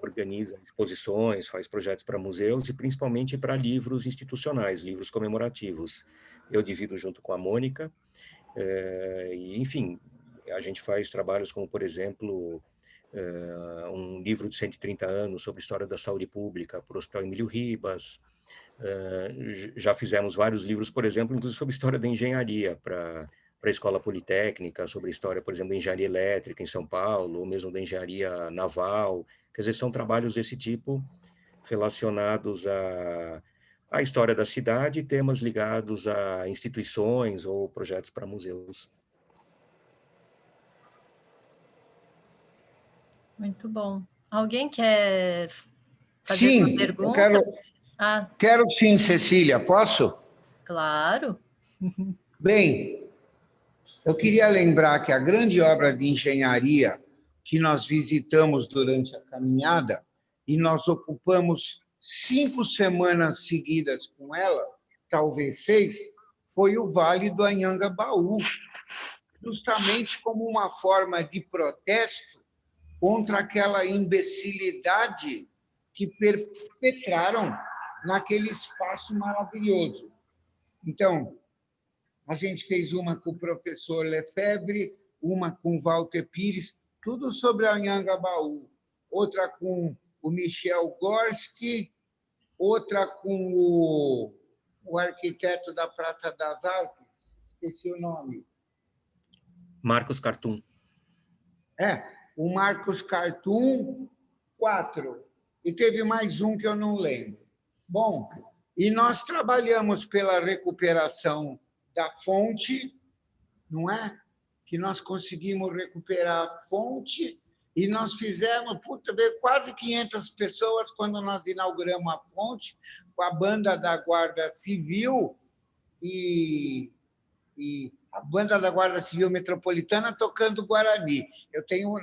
organiza exposições, faz projetos para museus e principalmente para livros institucionais, livros comemorativos. Eu divido junto com a Mônica, e, enfim, a gente faz trabalhos como, por exemplo, um livro de 130 anos sobre história da saúde pública para o Hospital Emílio Ribas. Já fizemos vários livros, por exemplo, inclusive sobre história da engenharia para a Escola Politécnica, sobre a história, por exemplo, da engenharia elétrica em São Paulo, ou mesmo da engenharia naval. Quer dizer, são trabalhos desse tipo relacionados à história da cidade, temas ligados a instituições ou projetos para museus. Muito bom. Alguém quer fazer uma pergunta? Quero sim, Cecília. Posso? Claro. Bem, eu queria lembrar que a grande obra de engenharia que nós visitamos durante a caminhada, e nós ocupamos 5 semanas seguidas com ela, talvez 6, foi o Vale do Anhangabaú, justamente como uma forma de protesto contra aquela imbecilidade que perpetraram naquele espaço maravilhoso. Então, a gente fez uma com o professor Lefebvre, uma com Walter Pires, tudo sobre a Anhangabaú, outra com o Michel Gorski, outra com o arquiteto da Praça das Artes, esqueci o nome. Marcos Cartum. O Marcos Cartum, 4. E teve mais um que eu não lembro. Bom, e nós trabalhamos pela recuperação da fonte, não é? Que nós conseguimos recuperar a fonte e nós fizemos, quase 500 pessoas quando nós inauguramos a fonte, com a banda da Guarda Civil e a banda da Guarda Civil Metropolitana tocando Guarani.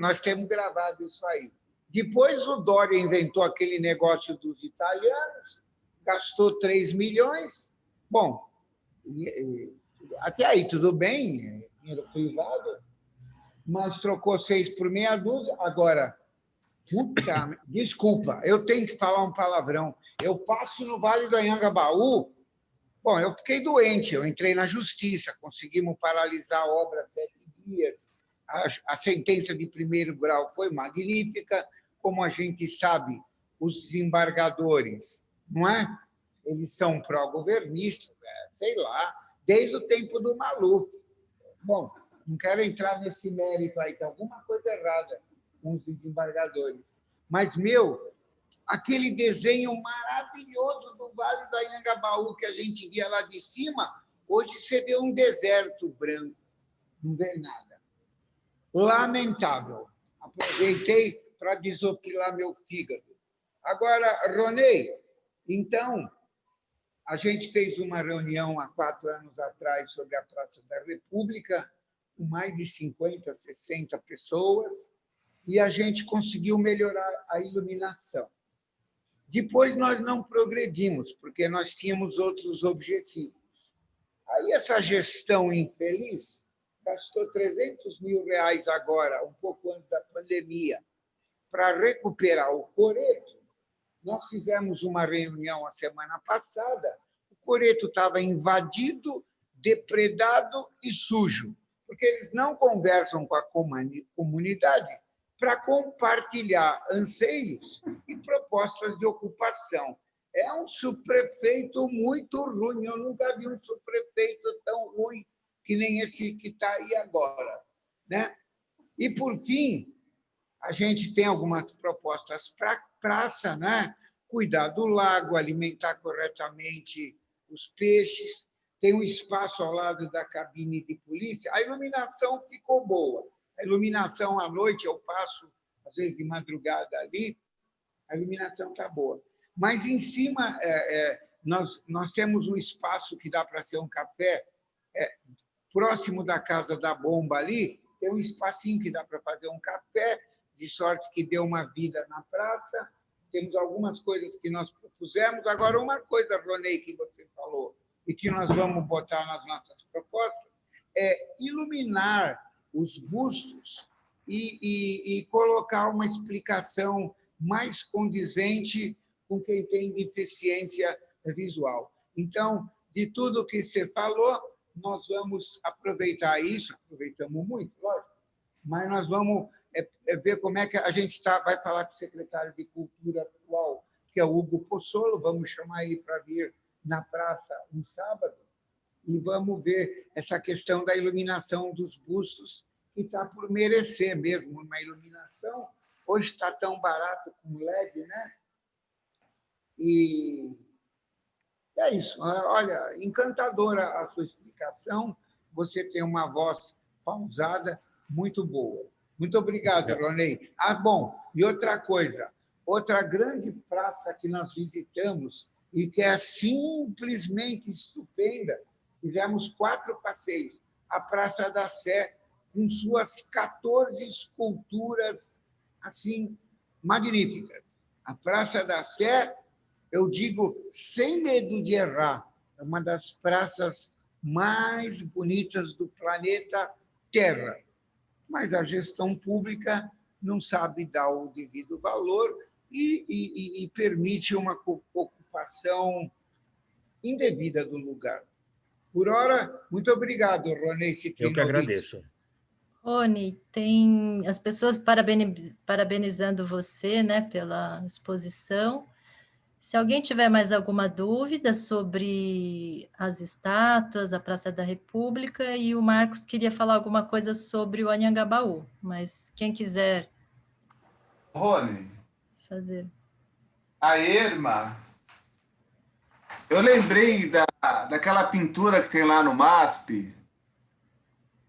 Nós temos gravado isso aí. Depois o Dória inventou aquele negócio dos italianos, gastou 3 milhões. Bom, até aí tudo bem, dinheiro privado, mas trocou 6 por meia dúzia. Agora, desculpa, eu tenho que falar um palavrão. Eu passo no Vale do Anhangabaú. Bom, eu fiquei doente, eu entrei na justiça, conseguimos paralisar a obra 7 dias. A sentença de primeiro grau foi magnífica. Como a gente sabe, os desembargadores, não é? Eles são pró-governistas, sei lá, desde o tempo do Maluf. Bom, não quero entrar nesse mérito aí, tem alguma coisa errada com os desembargadores. Mas, aquele desenho maravilhoso do Vale do Anhangabaú que a gente via lá de cima, hoje você vê um deserto branco, não vê nada. Lamentável. Aproveitei para desopilar meu fígado. Agora, Ronei, então, a gente fez uma reunião há 4 anos atrás sobre a Praça da República, com mais de 50, 60 pessoas, e a gente conseguiu melhorar a iluminação. Depois nós não progredimos, porque nós tínhamos outros objetivos. Aí essa gestão infeliz gastou 300 mil reais agora, um pouco antes da pandemia, para recuperar o coreto. Nós fizemos uma reunião a semana passada, o coreto estava invadido, depredado e sujo, porque eles não conversam com a comunidade para compartilhar anseios e propostas de ocupação. é um subprefeito muito ruim. Eu nunca vi um subprefeito tão ruim que nem esse que está aí agora, né? E, por fim, a gente tem algumas propostas para praça, né? Cuidar do lago, alimentar corretamente os peixes, tem um espaço ao lado da cabine de polícia. A iluminação ficou boa. A iluminação à noite, eu passo, às vezes, de madrugada ali, a iluminação está boa. Mas, em cima, nós temos um espaço que dá para ser um café, próximo da Casa da Bomba ali, tem um espacinho que dá para fazer um café, de sorte que deu uma vida na praça. Temos algumas coisas que nós propusemos. Agora, uma coisa, Ronei, que você falou, e que nós vamos botar nas nossas propostas, é iluminar os bustos e colocar uma explicação mais condizente com quem tem deficiência visual. Então, de tudo que você falou, nós vamos aproveitar isso, aproveitamos muito, lógico, mas nós vamos ver como é que a gente vai falar com o secretário de Cultura atual, que é o Hugo Pozzolo, vamos chamar ele para vir na praça um sábado, e vamos ver essa questão da iluminação dos bustos, que está por merecer mesmo uma iluminação. Hoje está tão barato com LED, né? E é isso. Olha, encantadora a sua explicação, você tem uma voz pausada muito boa. Muito obrigado, Ronei. Bom, e outra coisa, outra grande praça que nós visitamos e que é simplesmente estupenda, fizemos 4 passeios, a Praça da Sé, com suas 14 esculturas assim magníficas. A Praça da Sé, eu digo sem medo de errar, é uma das praças mais bonitas do planeta Terra. Mas a gestão pública não sabe dar o devido valor e permite uma ocupação indevida do lugar. Por hora, muito obrigado, Ronei Citrinovich. Eu que agradeço. Rony, tem as pessoas parabenizando você, né, pela exposição. Se alguém tiver mais alguma dúvida sobre as estátuas, a Praça da República, e o Marcos queria falar alguma coisa sobre o Anhangabaú, mas quem quiser Rony, fazer. a Irma, eu lembrei daquela pintura que tem lá no MASP,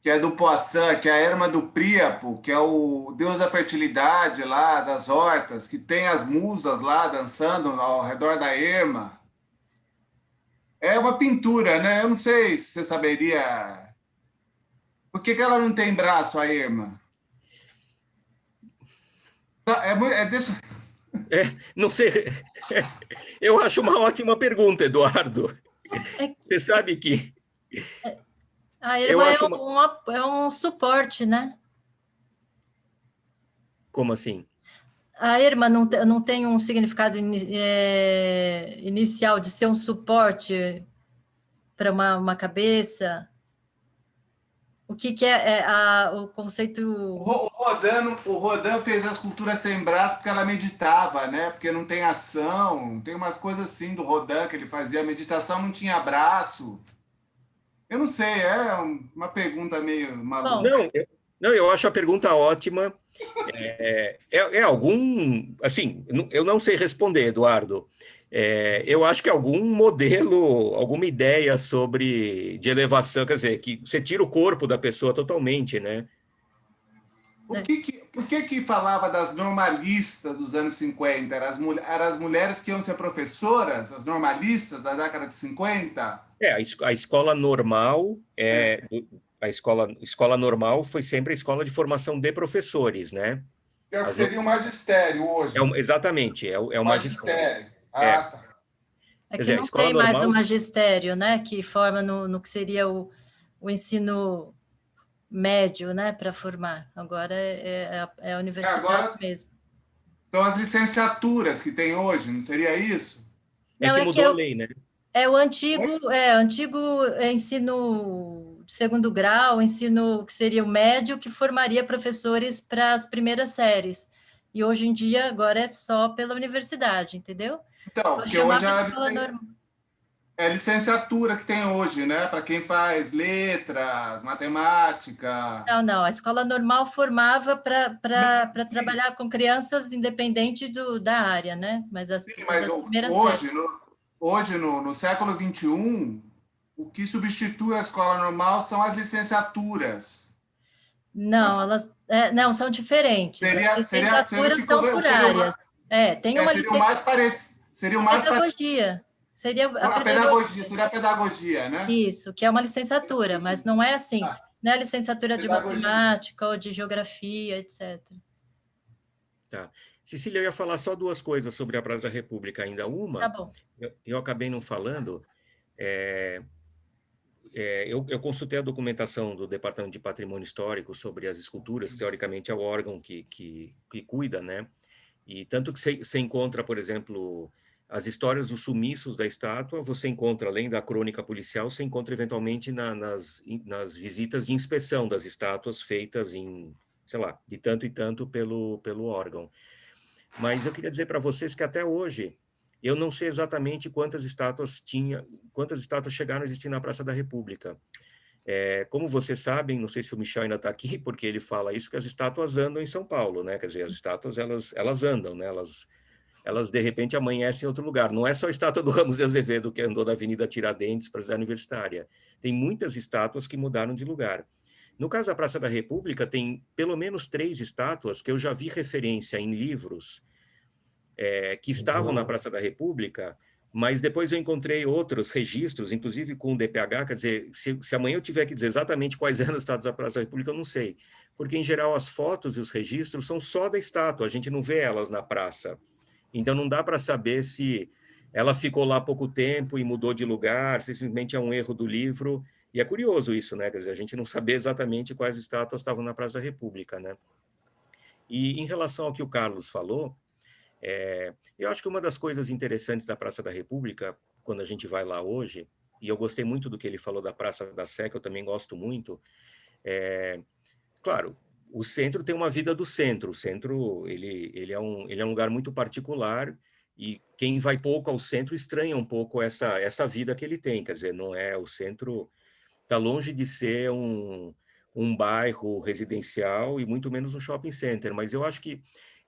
que é do Poisson, que é a Irma do Príapo, que é o deus da fertilidade lá, das hortas, que tem as musas lá dançando ao redor da Irma. É uma pintura, né? Eu não sei se você saberia... Por que ela não tem braço, a Irma? Não sei. Eu acho uma ótima pergunta, Eduardo. Você sabe que... A Irma é um suporte, né? Como assim? A Irma não tem um significado inicial de ser um suporte para uma cabeça? O que é o conceito... O Rodin fez a escultura sem braço porque ela meditava, né? Porque não tem ação, tem umas coisas assim do Rodin que ele fazia. A meditação não tinha braço. Eu não sei, é uma pergunta meio maluca. Não, eu acho a pergunta ótima. Algum... Assim, eu não sei responder, Eduardo. Eu acho que algum modelo, alguma ideia de elevação, quer dizer, que você tira o corpo da pessoa totalmente, né? Por que falava das normalistas dos anos 50? Eram as mulheres que iam ser professoras, as normalistas da década de 50? A escola normal a escola normal foi sempre a escola de formação de professores, né? É o que seria o magistério hoje. Exatamente, é o magistério. Tá. É que não tem mais o magistério, né? Que forma no que seria o ensino médio, né? Para formar. Agora é a universidade mesmo. São as licenciaturas que tem hoje, não seria isso? Que mudou a lei, né? É o antigo ensino de segundo grau, ensino que seria o médio, que formaria professores para as primeiras séries. E hoje em dia, agora é só pela universidade, entendeu? Então, Eu porque hoje chamava escola normal. é a licenciatura que tem hoje, né? Para quem faz letras, matemática. Não, a escola normal formava para Sim, trabalhar com crianças independente da área, né? Mas sim, mas das primeiras séries. hoje no século XXI, o que substitui a escola normal são as licenciaturas. Não, não, são diferentes. As Seria o licenciaturas que são por seria áreas. Tem uma seria o mais parecido. Seria o mais pedagogia. Seria a pedagogia, seria a pedagogia, né? Isso, que é uma licenciatura, mas não é assim. Ah, Não é licenciatura de pedagogia. matemática ou de geografia, etc. Tá. Cecília, eu ia falar só duas coisas sobre a Praça da República ainda. Tá Uma, bom. eu acabei não falando, eu consultei a documentação do Departamento de Patrimônio Histórico sobre as esculturas, que teoricamente é o órgão que cuida, né? E tanto que você encontra, por exemplo, as histórias dos sumiços da estátua, você encontra, além da crônica policial, você encontra eventualmente nas visitas de inspeção das estátuas feitas em, sei lá, de tanto e tanto pelo órgão. Mas eu queria dizer para vocês que até hoje eu não sei exatamente quantas estátuas chegaram a existir na Praça da República. Como vocês sabem, não sei se o Michel ainda está aqui, porque ele fala isso, que as estátuas andam em São Paulo, né? Quer dizer, as estátuas, elas andam, né? Elas de repente amanhecem em outro lugar. Não é só a estátua do Ramos de Azevedo, que andou da Avenida Tiradentes para a Cidade Universitária. Tem muitas estátuas que mudaram de lugar. No caso da Praça da República, tem pelo menos 3 estátuas que eu já vi referência em livros que estavam na Praça da República, mas depois eu encontrei outros registros, inclusive com o DPH, quer dizer, se amanhã eu tiver que dizer exatamente quais eram os estátuas da Praça da República, eu não sei, porque, em geral, as fotos e os registros são só da estátua, a gente não vê elas na praça. Então, não dá para saber se ela ficou lá há pouco tempo e mudou de lugar, se simplesmente é um erro do livro, e é curioso isso, né? Quer dizer, a gente não saber exatamente quais estátuas estavam na Praça da República, né? E em relação ao que o Carlos falou, eu acho que uma das coisas interessantes da Praça da República, quando a gente vai lá hoje, e eu gostei muito do que ele falou da Praça da Sé, que eu também gosto muito, claro, o centro tem uma vida do centro, o centro ele é um lugar muito particular, e quem vai pouco ao centro estranha um pouco essa vida que ele tem, quer dizer, não é, o centro está longe de ser um bairro residencial e muito menos um shopping center, mas eu acho que,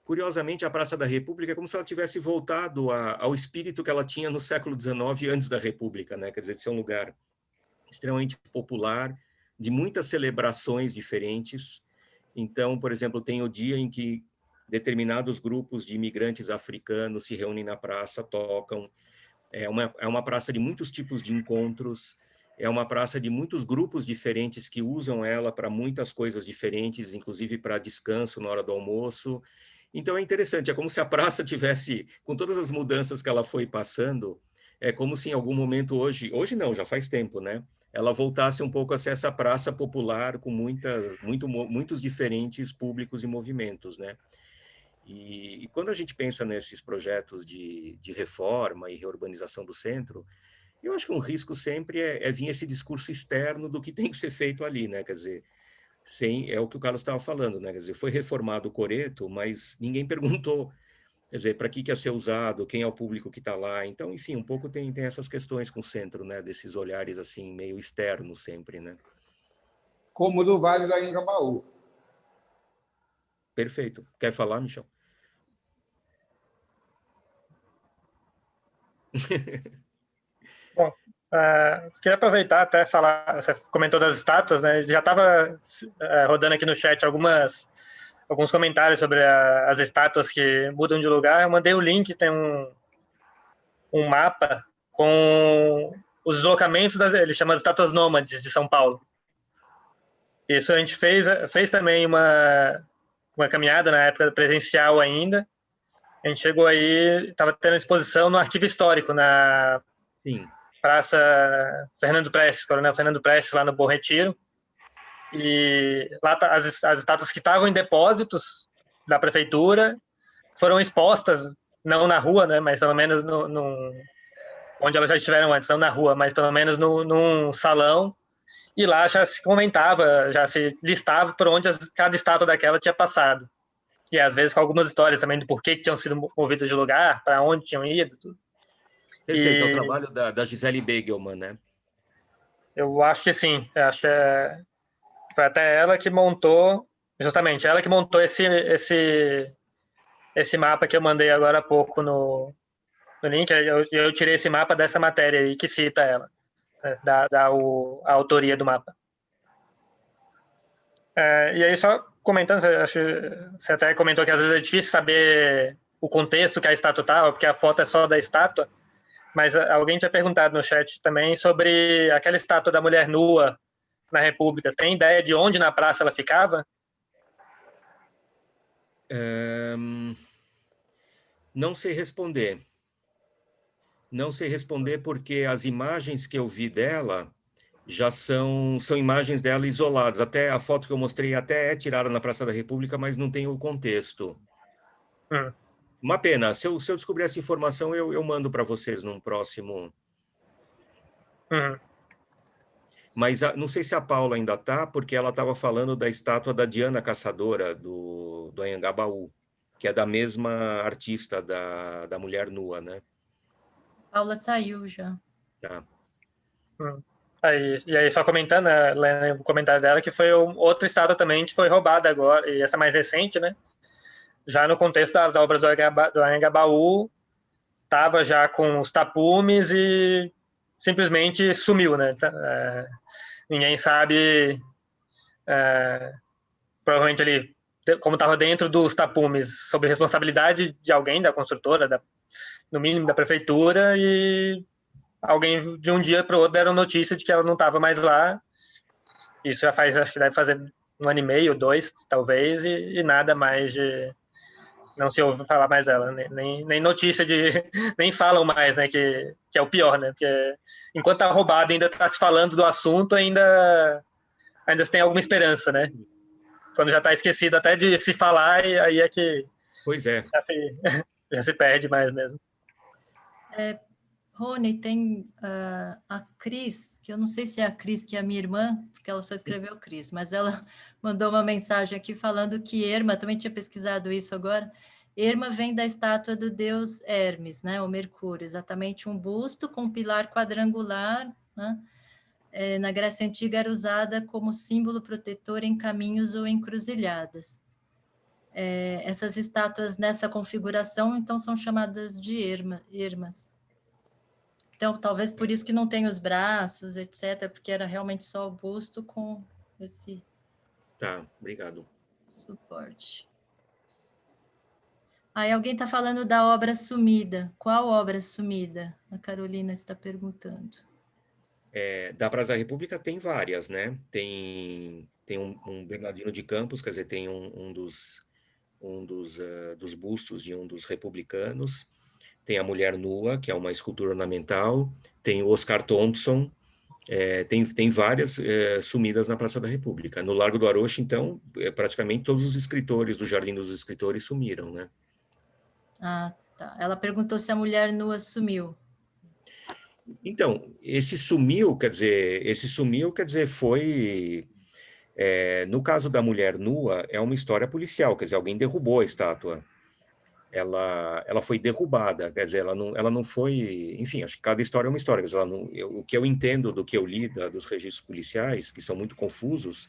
curiosamente, a Praça da República é como se ela tivesse voltado ao espírito que ela tinha no século XIX, antes da República, né? Quer dizer, de ser um lugar extremamente popular, de muitas celebrações diferentes. Então, por exemplo, tem o dia em que determinados grupos de imigrantes africanos se reúnem na praça, tocam. É uma praça de muitos tipos de encontros, é uma praça de muitos grupos diferentes que usam ela para muitas coisas diferentes, inclusive para descanso na hora do almoço. Então é interessante, é como se a praça tivesse, com todas as mudanças que ela foi passando, é como se em algum momento hoje não, já faz tempo, né? Ela voltasse um pouco a ser essa praça popular com muitos diferentes públicos e movimentos, né? E quando a gente pensa nesses projetos de reforma e reurbanização do centro, eu acho que um risco sempre é vir esse discurso externo do que tem que ser feito ali, né? Quer dizer, é o que o Carlos estava falando, né? Quer dizer, foi reformado o Coreto, mas ninguém perguntou, quer dizer, para que ia ser usado, quem é o público que está lá. Então, enfim, um pouco tem essas questões com o centro, né? Desses olhares, assim, meio externos sempre, né? Como do Vale do Anhangabaú. Perfeito. Quer falar, Michel? Bom, queria aproveitar até falar, você comentou das estátuas, né? Já estava rodando aqui no chat alguns comentários sobre as estátuas que mudam de lugar. Eu mandei o link, tem um mapa com os deslocamentos ele chama de estátuas nômades de São Paulo. Isso a gente fez também uma caminhada na época presencial ainda. A gente chegou aí, estava tendo exposição no Arquivo Histórico, na Sim. Praça Fernando Prestes, Coronel Fernando Prestes, lá no Bom Retiro. E lá as estátuas que estavam em depósitos da prefeitura foram expostas, não na rua, né, mas pelo menos onde elas já estiveram antes, não na rua, mas pelo menos num salão. E lá já se comentava, já se listava por onde cada estátua daquela tinha passado. E às vezes com algumas histórias também do porquê que tinham sido movidas de lugar, para onde tinham ido. Tudo. Perfeito, é o E trabalho da Gisele Begelman, né? eu acho que sim, eu acho que foi até ela que montou, justamente, ela que montou esse mapa que eu mandei agora há pouco no link. Eu tirei esse mapa dessa matéria aí que cita ela, né, a autoria do mapa. E aí, só comentando, você até comentou que às vezes é difícil saber o contexto que a estátua estava, porque a foto é só da estátua, mas alguém tinha perguntado no chat também sobre aquela estátua da mulher nua na República. Tem ideia de onde na praça ela ficava? Não sei responder. Não sei responder porque as imagens que eu vi dela já são imagens dela isoladas. Até a foto que eu mostrei até é tirada na Praça da República, mas não tem o contexto. Uma pena. Se eu descobrir essa informação, eu mando para vocês num próximo. Mas não sei se a Paula ainda está, porque ela estava falando da estátua da Diana Caçadora, do Anhangabaú, que é da mesma artista da mulher nua, né? Paula saiu já. Tá. E aí, só comentando, né, lendo o comentário dela, que foi outra estátua também que foi roubada agora, e essa mais recente, né? Já no contexto das obras do Anhangabaú, estava já com os tapumes e simplesmente sumiu, né? Ninguém sabe, provavelmente ele, como estava dentro dos tapumes, sob responsabilidade de alguém, da construtora, no mínimo da prefeitura, e alguém de um dia para o outro deram notícia de que ela não estava mais lá. Isso já acho que deve fazer 1 ano e meio, 2, talvez, e nada mais não se ouve falar mais dela, nem notícia nem falam mais, né, que é o pior, né, porque enquanto tá roubado ainda tá se falando do assunto, ainda se tem alguma esperança, né, quando já tá esquecido até de se falar, e aí é que Pois é. já se perde mais mesmo. Rony, tem a Cris, que eu não sei se é a Cris que é a minha irmã, porque ela só escreveu Cris, mas ela mandou uma mensagem aqui falando que Erma, também tinha pesquisado isso agora, Erma vem da estátua do deus Hermes, né, o Mercúrio, exatamente um busto com um pilar quadrangular, né, na Grécia Antiga era usada como símbolo protetor em caminhos ou encruzilhadas. Essas estátuas nessa configuração, então, são chamadas de ermas. Então, talvez por isso que não tem os braços, etc., porque era realmente só o busto com esse... Tá, obrigado. Suporte. Aí alguém está falando da obra sumida. Qual obra sumida? A Carolina está perguntando. Da Praça da República tem várias, né? Tem um Bernardino de Campos, quer dizer, tem um dos bustos de um dos republicanos. Tem a Mulher Nua, que é uma escultura ornamental. Tem o Oscar Thompson. Tem várias sumidas na Praça da República. No Largo do Arocho, então, praticamente todos os escritores do Jardim dos Escritores sumiram, né? Ah, tá. Ela perguntou se a Mulher Nua sumiu. Então, esse sumiu, quer dizer, foi... no caso da Mulher Nua, é uma história policial, quer dizer, alguém derrubou a estátua. Ela foi derrubada, quer dizer, ela não foi... Enfim, acho que cada história é uma história, mas o que eu entendo do que eu li dos registros policiais, que são muito confusos,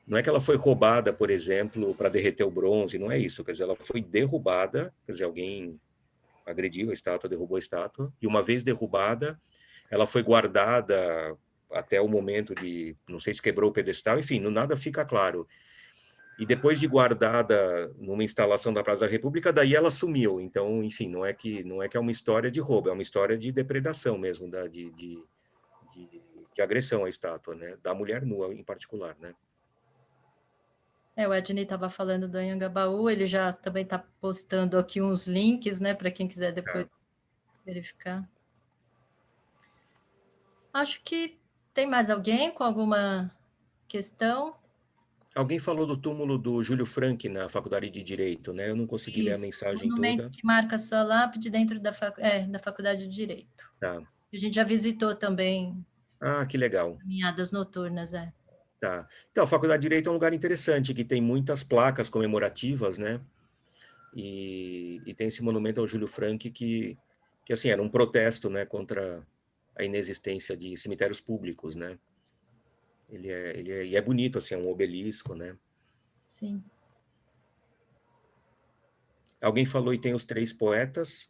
não é que ela foi roubada, por exemplo, para derreter o bronze, não é isso, quer dizer, ela foi derrubada, quer dizer, alguém agrediu a estátua, derrubou a estátua, e uma vez derrubada, ela foi guardada até o momento de, não sei se quebrou o pedestal, enfim, nada fica claro. E depois de guardada numa instalação da Praça da República, daí ela sumiu. Então, enfim, não é que é uma história de roubo, é uma história de depredação mesmo, de agressão à estátua, né? Da mulher nua em particular, né? O Ednei estava falando do Anhangabaú, ele já também está postando aqui uns links, né, para quem quiser depois verificar. Acho que tem mais alguém com alguma questão? Alguém falou do túmulo do Júlio Frank na Faculdade de Direito, né? Eu não consegui ler a mensagem o monumento toda. que marca a sua lápide dentro da Faculdade de Direito. Tá. A gente já visitou também. Ah, que legal. Caminhadas noturnas, Tá. Então, a Faculdade de Direito é um lugar interessante, que tem muitas placas comemorativas, né? E tem esse monumento ao Júlio Frank que que assim, era um protesto, né, contra a inexistência de cemitérios públicos, né? E é bonito, assim, é um obelisco, né? Sim. Alguém falou e tem os 3 poetas.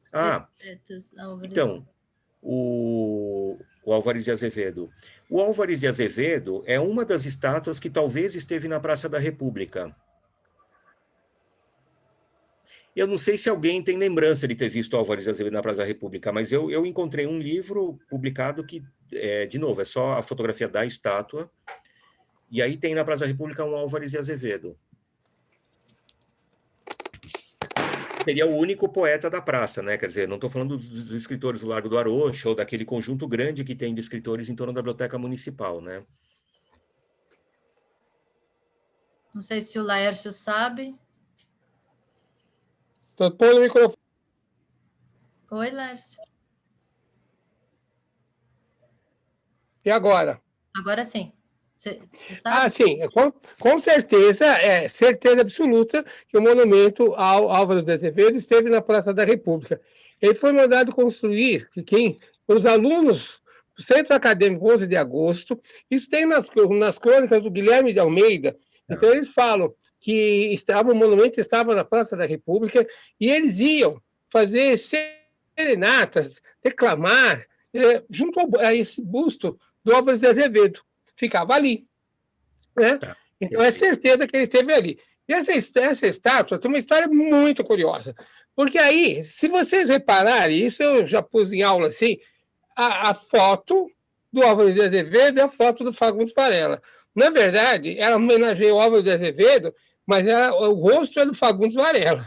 Os 3 Ah, poetas, Álvares. então, o Álvares de Azevedo. O Álvares de Azevedo é uma das estátuas que talvez esteve na Praça da República. Eu não sei se alguém tem lembrança de ter visto o Álvares de Azevedo na Praça da República, mas eu encontrei um livro publicado que, de novo, é só a fotografia da estátua, e aí tem na Praça da República um Álvares de Azevedo. Seria o único poeta da praça, né? Quer dizer, não estou falando dos escritores do Largo do Arocho ou daquele conjunto grande que tem de escritores em torno da Biblioteca Municipal, né? Não sei se o Laércio sabe. Estou pondo o microfone. Oi, Laércio. E agora? Agora sim. Você sabe? Ah, sim, com certeza, certeza absoluta que o monumento ao Álvares de Azevedo esteve na Praça da República. Ele foi mandado construir, os alunos do Centro Acadêmico 11 de Agosto, isso tem nas crônicas do Guilherme de Almeida. Então, eles falam que o monumento estava na Praça da República e eles iam fazer serenatas, declamar, junto a esse busto do Álvares de Azevedo. Ficava ali. Né? Tá. Então, é certeza que ele esteve ali. E essa estátua tem uma história muito curiosa. Porque aí, se vocês repararem, isso eu já pus em aula assim, a foto do Álvares de Azevedo é a foto do Fagundes Varela. Na verdade, ela homenageia o Álvares de Azevedo, mas o rosto é do Fagundes Varela.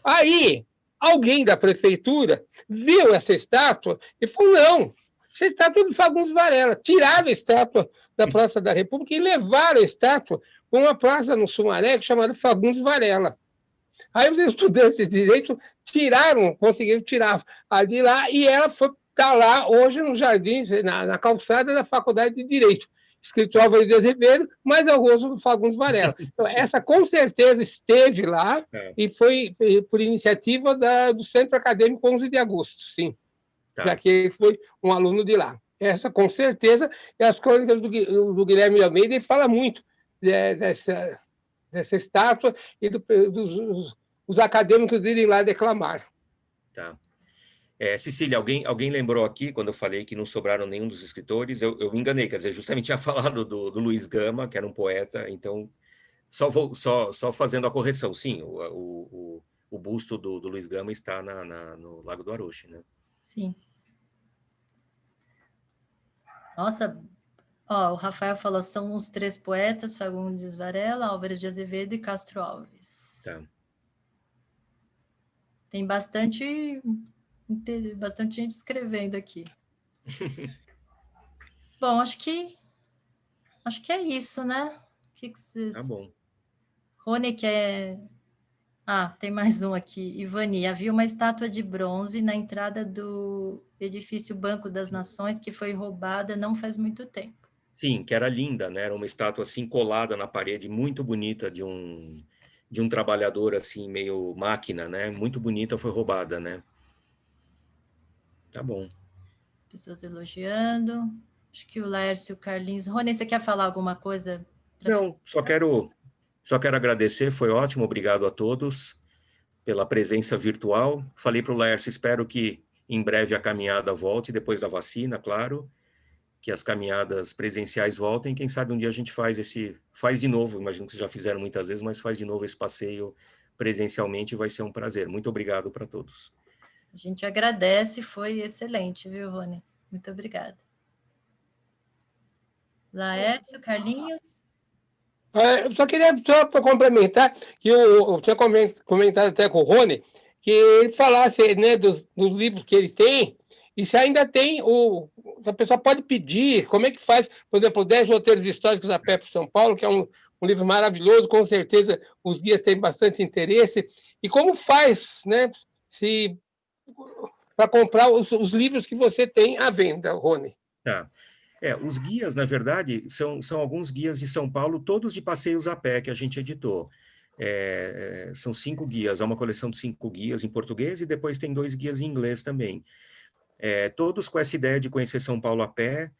Aí, alguém da prefeitura viu essa estátua e falou, não, essa estátua é do Fagundes Varela. Tiraram a estátua da Praça da República e levaram a estátua para uma praça no Sumaré chamada Fagundes Varela. Aí os estudantes de direito conseguiram tirar ali lá, e ela está lá hoje no jardim, na calçada da Faculdade de Direito, escrito Álvares de Azevedo, mas é o rosto do Fagundes Varela. Então, essa com certeza esteve lá e foi por iniciativa do Centro Acadêmico 11 de Agosto, sim, já que ele foi um aluno de lá. Essa, com certeza, é as crônicas do Guilherme de Almeida, ele fala muito dessa estátua e dos acadêmicos irem lá declamar. Tá. Cecília, alguém lembrou aqui, quando eu falei que não sobraram nenhum dos escritores, eu me enganei, quer dizer, justamente tinha falado do Luiz Gama, que era um poeta, então, só fazendo a correção, sim, o busto do Luiz Gama está no Lago do Aroche, né? Sim. Nossa, o Rafael falou, são os 3 poetas, Fagundes Varela, Álvares de Azevedo e Castro Alves. Tá. Tem bastante gente escrevendo aqui. Bom, acho que é isso, né? O que vocês... Tá bom. Rony quer... tem mais um aqui. Ivani, havia uma estátua de bronze na entrada do edifício Banco das Nações que foi roubada não faz muito tempo. Sim, que era linda, né? Era uma estátua assim colada na parede, muito bonita, de um trabalhador assim, meio máquina, né? Muito bonita, foi roubada, né? Tá bom. Pessoas elogiando. Acho que o Laércio, o Carlinhos... Rony, você quer falar alguma coisa? Não, só quero agradecer, foi ótimo, obrigado a todos pela presença virtual. Falei para o Laércio, espero que em breve a caminhada volte, depois da vacina, claro, que as caminhadas presenciais voltem, quem sabe um dia a gente faz de novo, imagino que vocês já fizeram muitas vezes, mas faz de novo esse passeio presencialmente, vai ser um prazer. Muito obrigado para todos. A gente agradece, foi excelente, viu, Rony? Muito obrigada. Laércio, Carlinhos? Eu só queria, só para complementar, que eu tinha comentado até com o Rony, que ele falasse, né, dos livros que eles têm, e se ainda tem, a pessoa pode pedir, como é que faz, por exemplo, 10 roteiros históricos a pé para São Paulo, que é um livro maravilhoso, com certeza os guias têm bastante interesse, e como faz, né, para comprar os livros que você tem à venda, Rony? Tá. Os guias, na verdade, são alguns guias de São Paulo, todos de passeios a pé que a gente editou. São 5 guias, é uma coleção de 5 guias em português e depois tem 2 guias em inglês também. Todos com essa ideia de conhecer São Paulo a pé,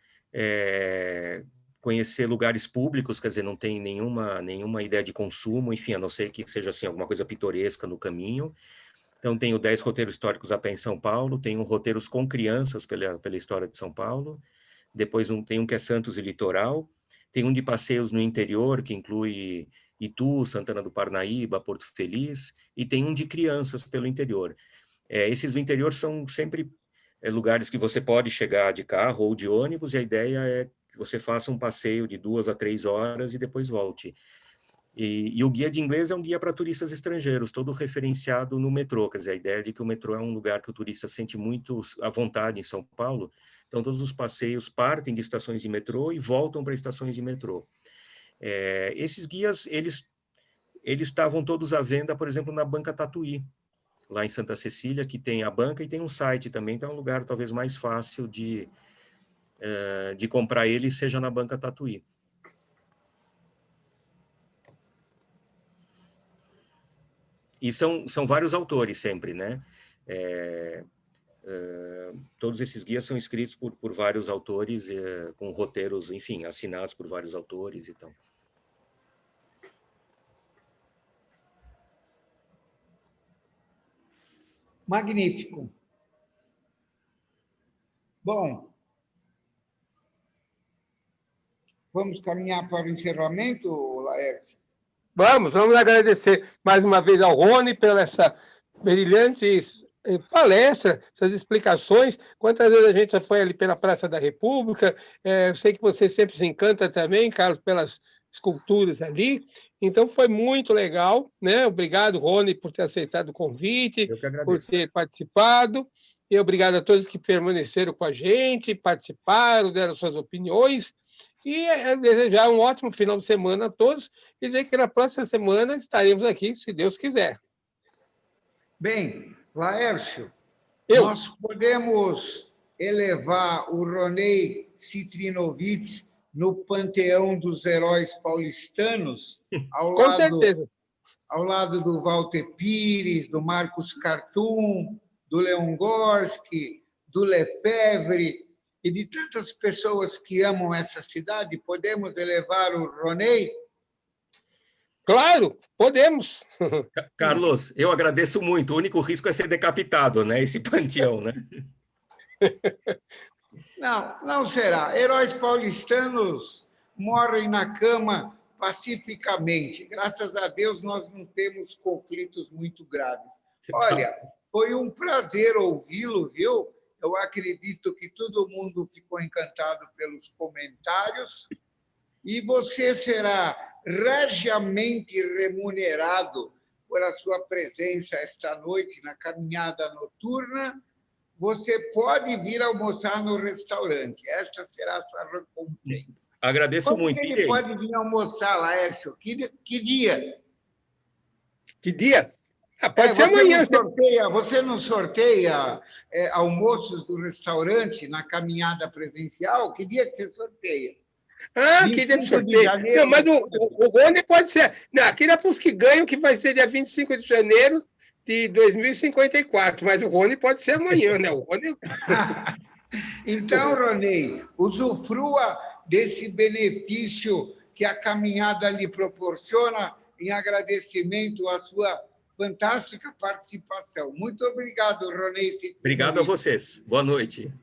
conhecer lugares públicos, quer dizer, não tem nenhuma ideia de consumo, enfim, a não ser que seja assim, alguma coisa pitoresca no caminho. Então, tenho 10 roteiros históricos a pé em São Paulo, tenho roteiros com crianças pela história de São Paulo, depois tem um que é Santos e Litoral, tem um de passeios no interior, que inclui Itu, Santana do Parnaíba, Porto Feliz, e tem um de crianças pelo interior. Esses do interior são sempre lugares que você pode chegar de carro ou de ônibus, e a ideia é que você faça um passeio de 2 a 3 horas e depois volte. E o guia de inglês é um guia para turistas estrangeiros, todo referenciado no metrô, quer dizer, a ideia de que o metrô é um lugar que o turista sente muito à vontade em São Paulo, então todos os passeios partem de estações de metrô e voltam para estações de metrô. Esses guias, eles estavam todos à venda, por exemplo, na Banca Tatuí, lá em Santa Cecília, que tem a banca e tem um site também, então é um lugar talvez mais fácil de comprar ele, seja na Banca Tatuí. E são vários autores sempre, né? Todos esses guias são escritos por vários autores, com roteiros, enfim, assinados por vários autores e tal. Magnífico. Bom, vamos caminhar para o encerramento, Laércio? Vamos agradecer mais uma vez ao Rony pela essa brilhante palestra, essas explicações. Quantas vezes a gente já foi ali pela Praça da República, eu sei que você sempre se encanta também, Carlos, pelas esculturas ali, então foi muito legal, né? Obrigado, Rony, por ter aceitado o convite, por ter participado, e obrigado a todos que permaneceram com a gente, participaram, deram suas opiniões, e desejar um ótimo final de semana a todos, e dizer que na próxima semana estaremos aqui, se Deus quiser. Bem, Laércio, nós podemos elevar o Ronei Citrinovich no panteão dos heróis paulistanos, Com certeza. Ao lado do Walter Pires, do Marcos Cartum, do Leon Gorski, do Lefebvre, e de tantas pessoas que amam essa cidade. Podemos elevar o Ronei? Claro, podemos. Carlos, eu agradeço muito. O único risco é ser decapitado, né? Esse panteão, né? Não será. Heróis paulistanos morrem na cama pacificamente. Graças a Deus, nós não temos conflitos muito graves. Olha, foi um prazer ouvi-lo, viu? Eu acredito que todo mundo ficou encantado pelos comentários e você será regiamente remunerado por a sua presença esta noite na caminhada noturna. Você pode vir almoçar no restaurante. Esta será a sua recompensa. Agradeço muito. Ele pode vir almoçar, Laércio? Que dia? Que dia? Pode ser amanhã. Você não sorteia almoços do restaurante na caminhada presencial? Que dia que você sorteia? Que dia que sorteia? Não, mas o Rony pode ser. Não, aqui é para os que ganham, que vai ser dia 25 de janeiro de 2054, mas o Rony pode ser amanhã, né? O Rony... Então, Rony, usufrua desse benefício que a caminhada lhe proporciona em agradecimento à sua fantástica participação. Muito obrigado, Rony. Obrigado a vocês. Boa noite.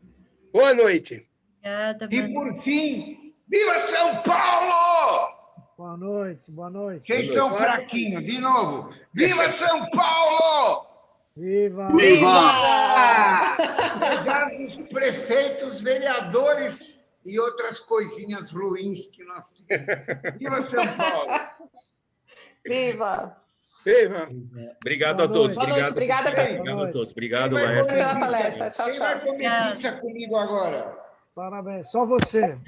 Boa noite. Obrigada, e, por fim, viva São Paulo! Boa noite, boa noite. Vocês estão fraquinhos, de novo. Viva São Paulo! Viva! Viva! Obrigado os prefeitos, vereadores e outras coisinhas ruins que nós temos. Viva São Paulo! Viva! Viva! Obrigado a todos. Boa noite, obrigada. Obrigado a todos. Obrigado, Laércio. Pela palestra. Tchau, tchau. Quem vai comer pizza comigo agora? Parabéns, só você.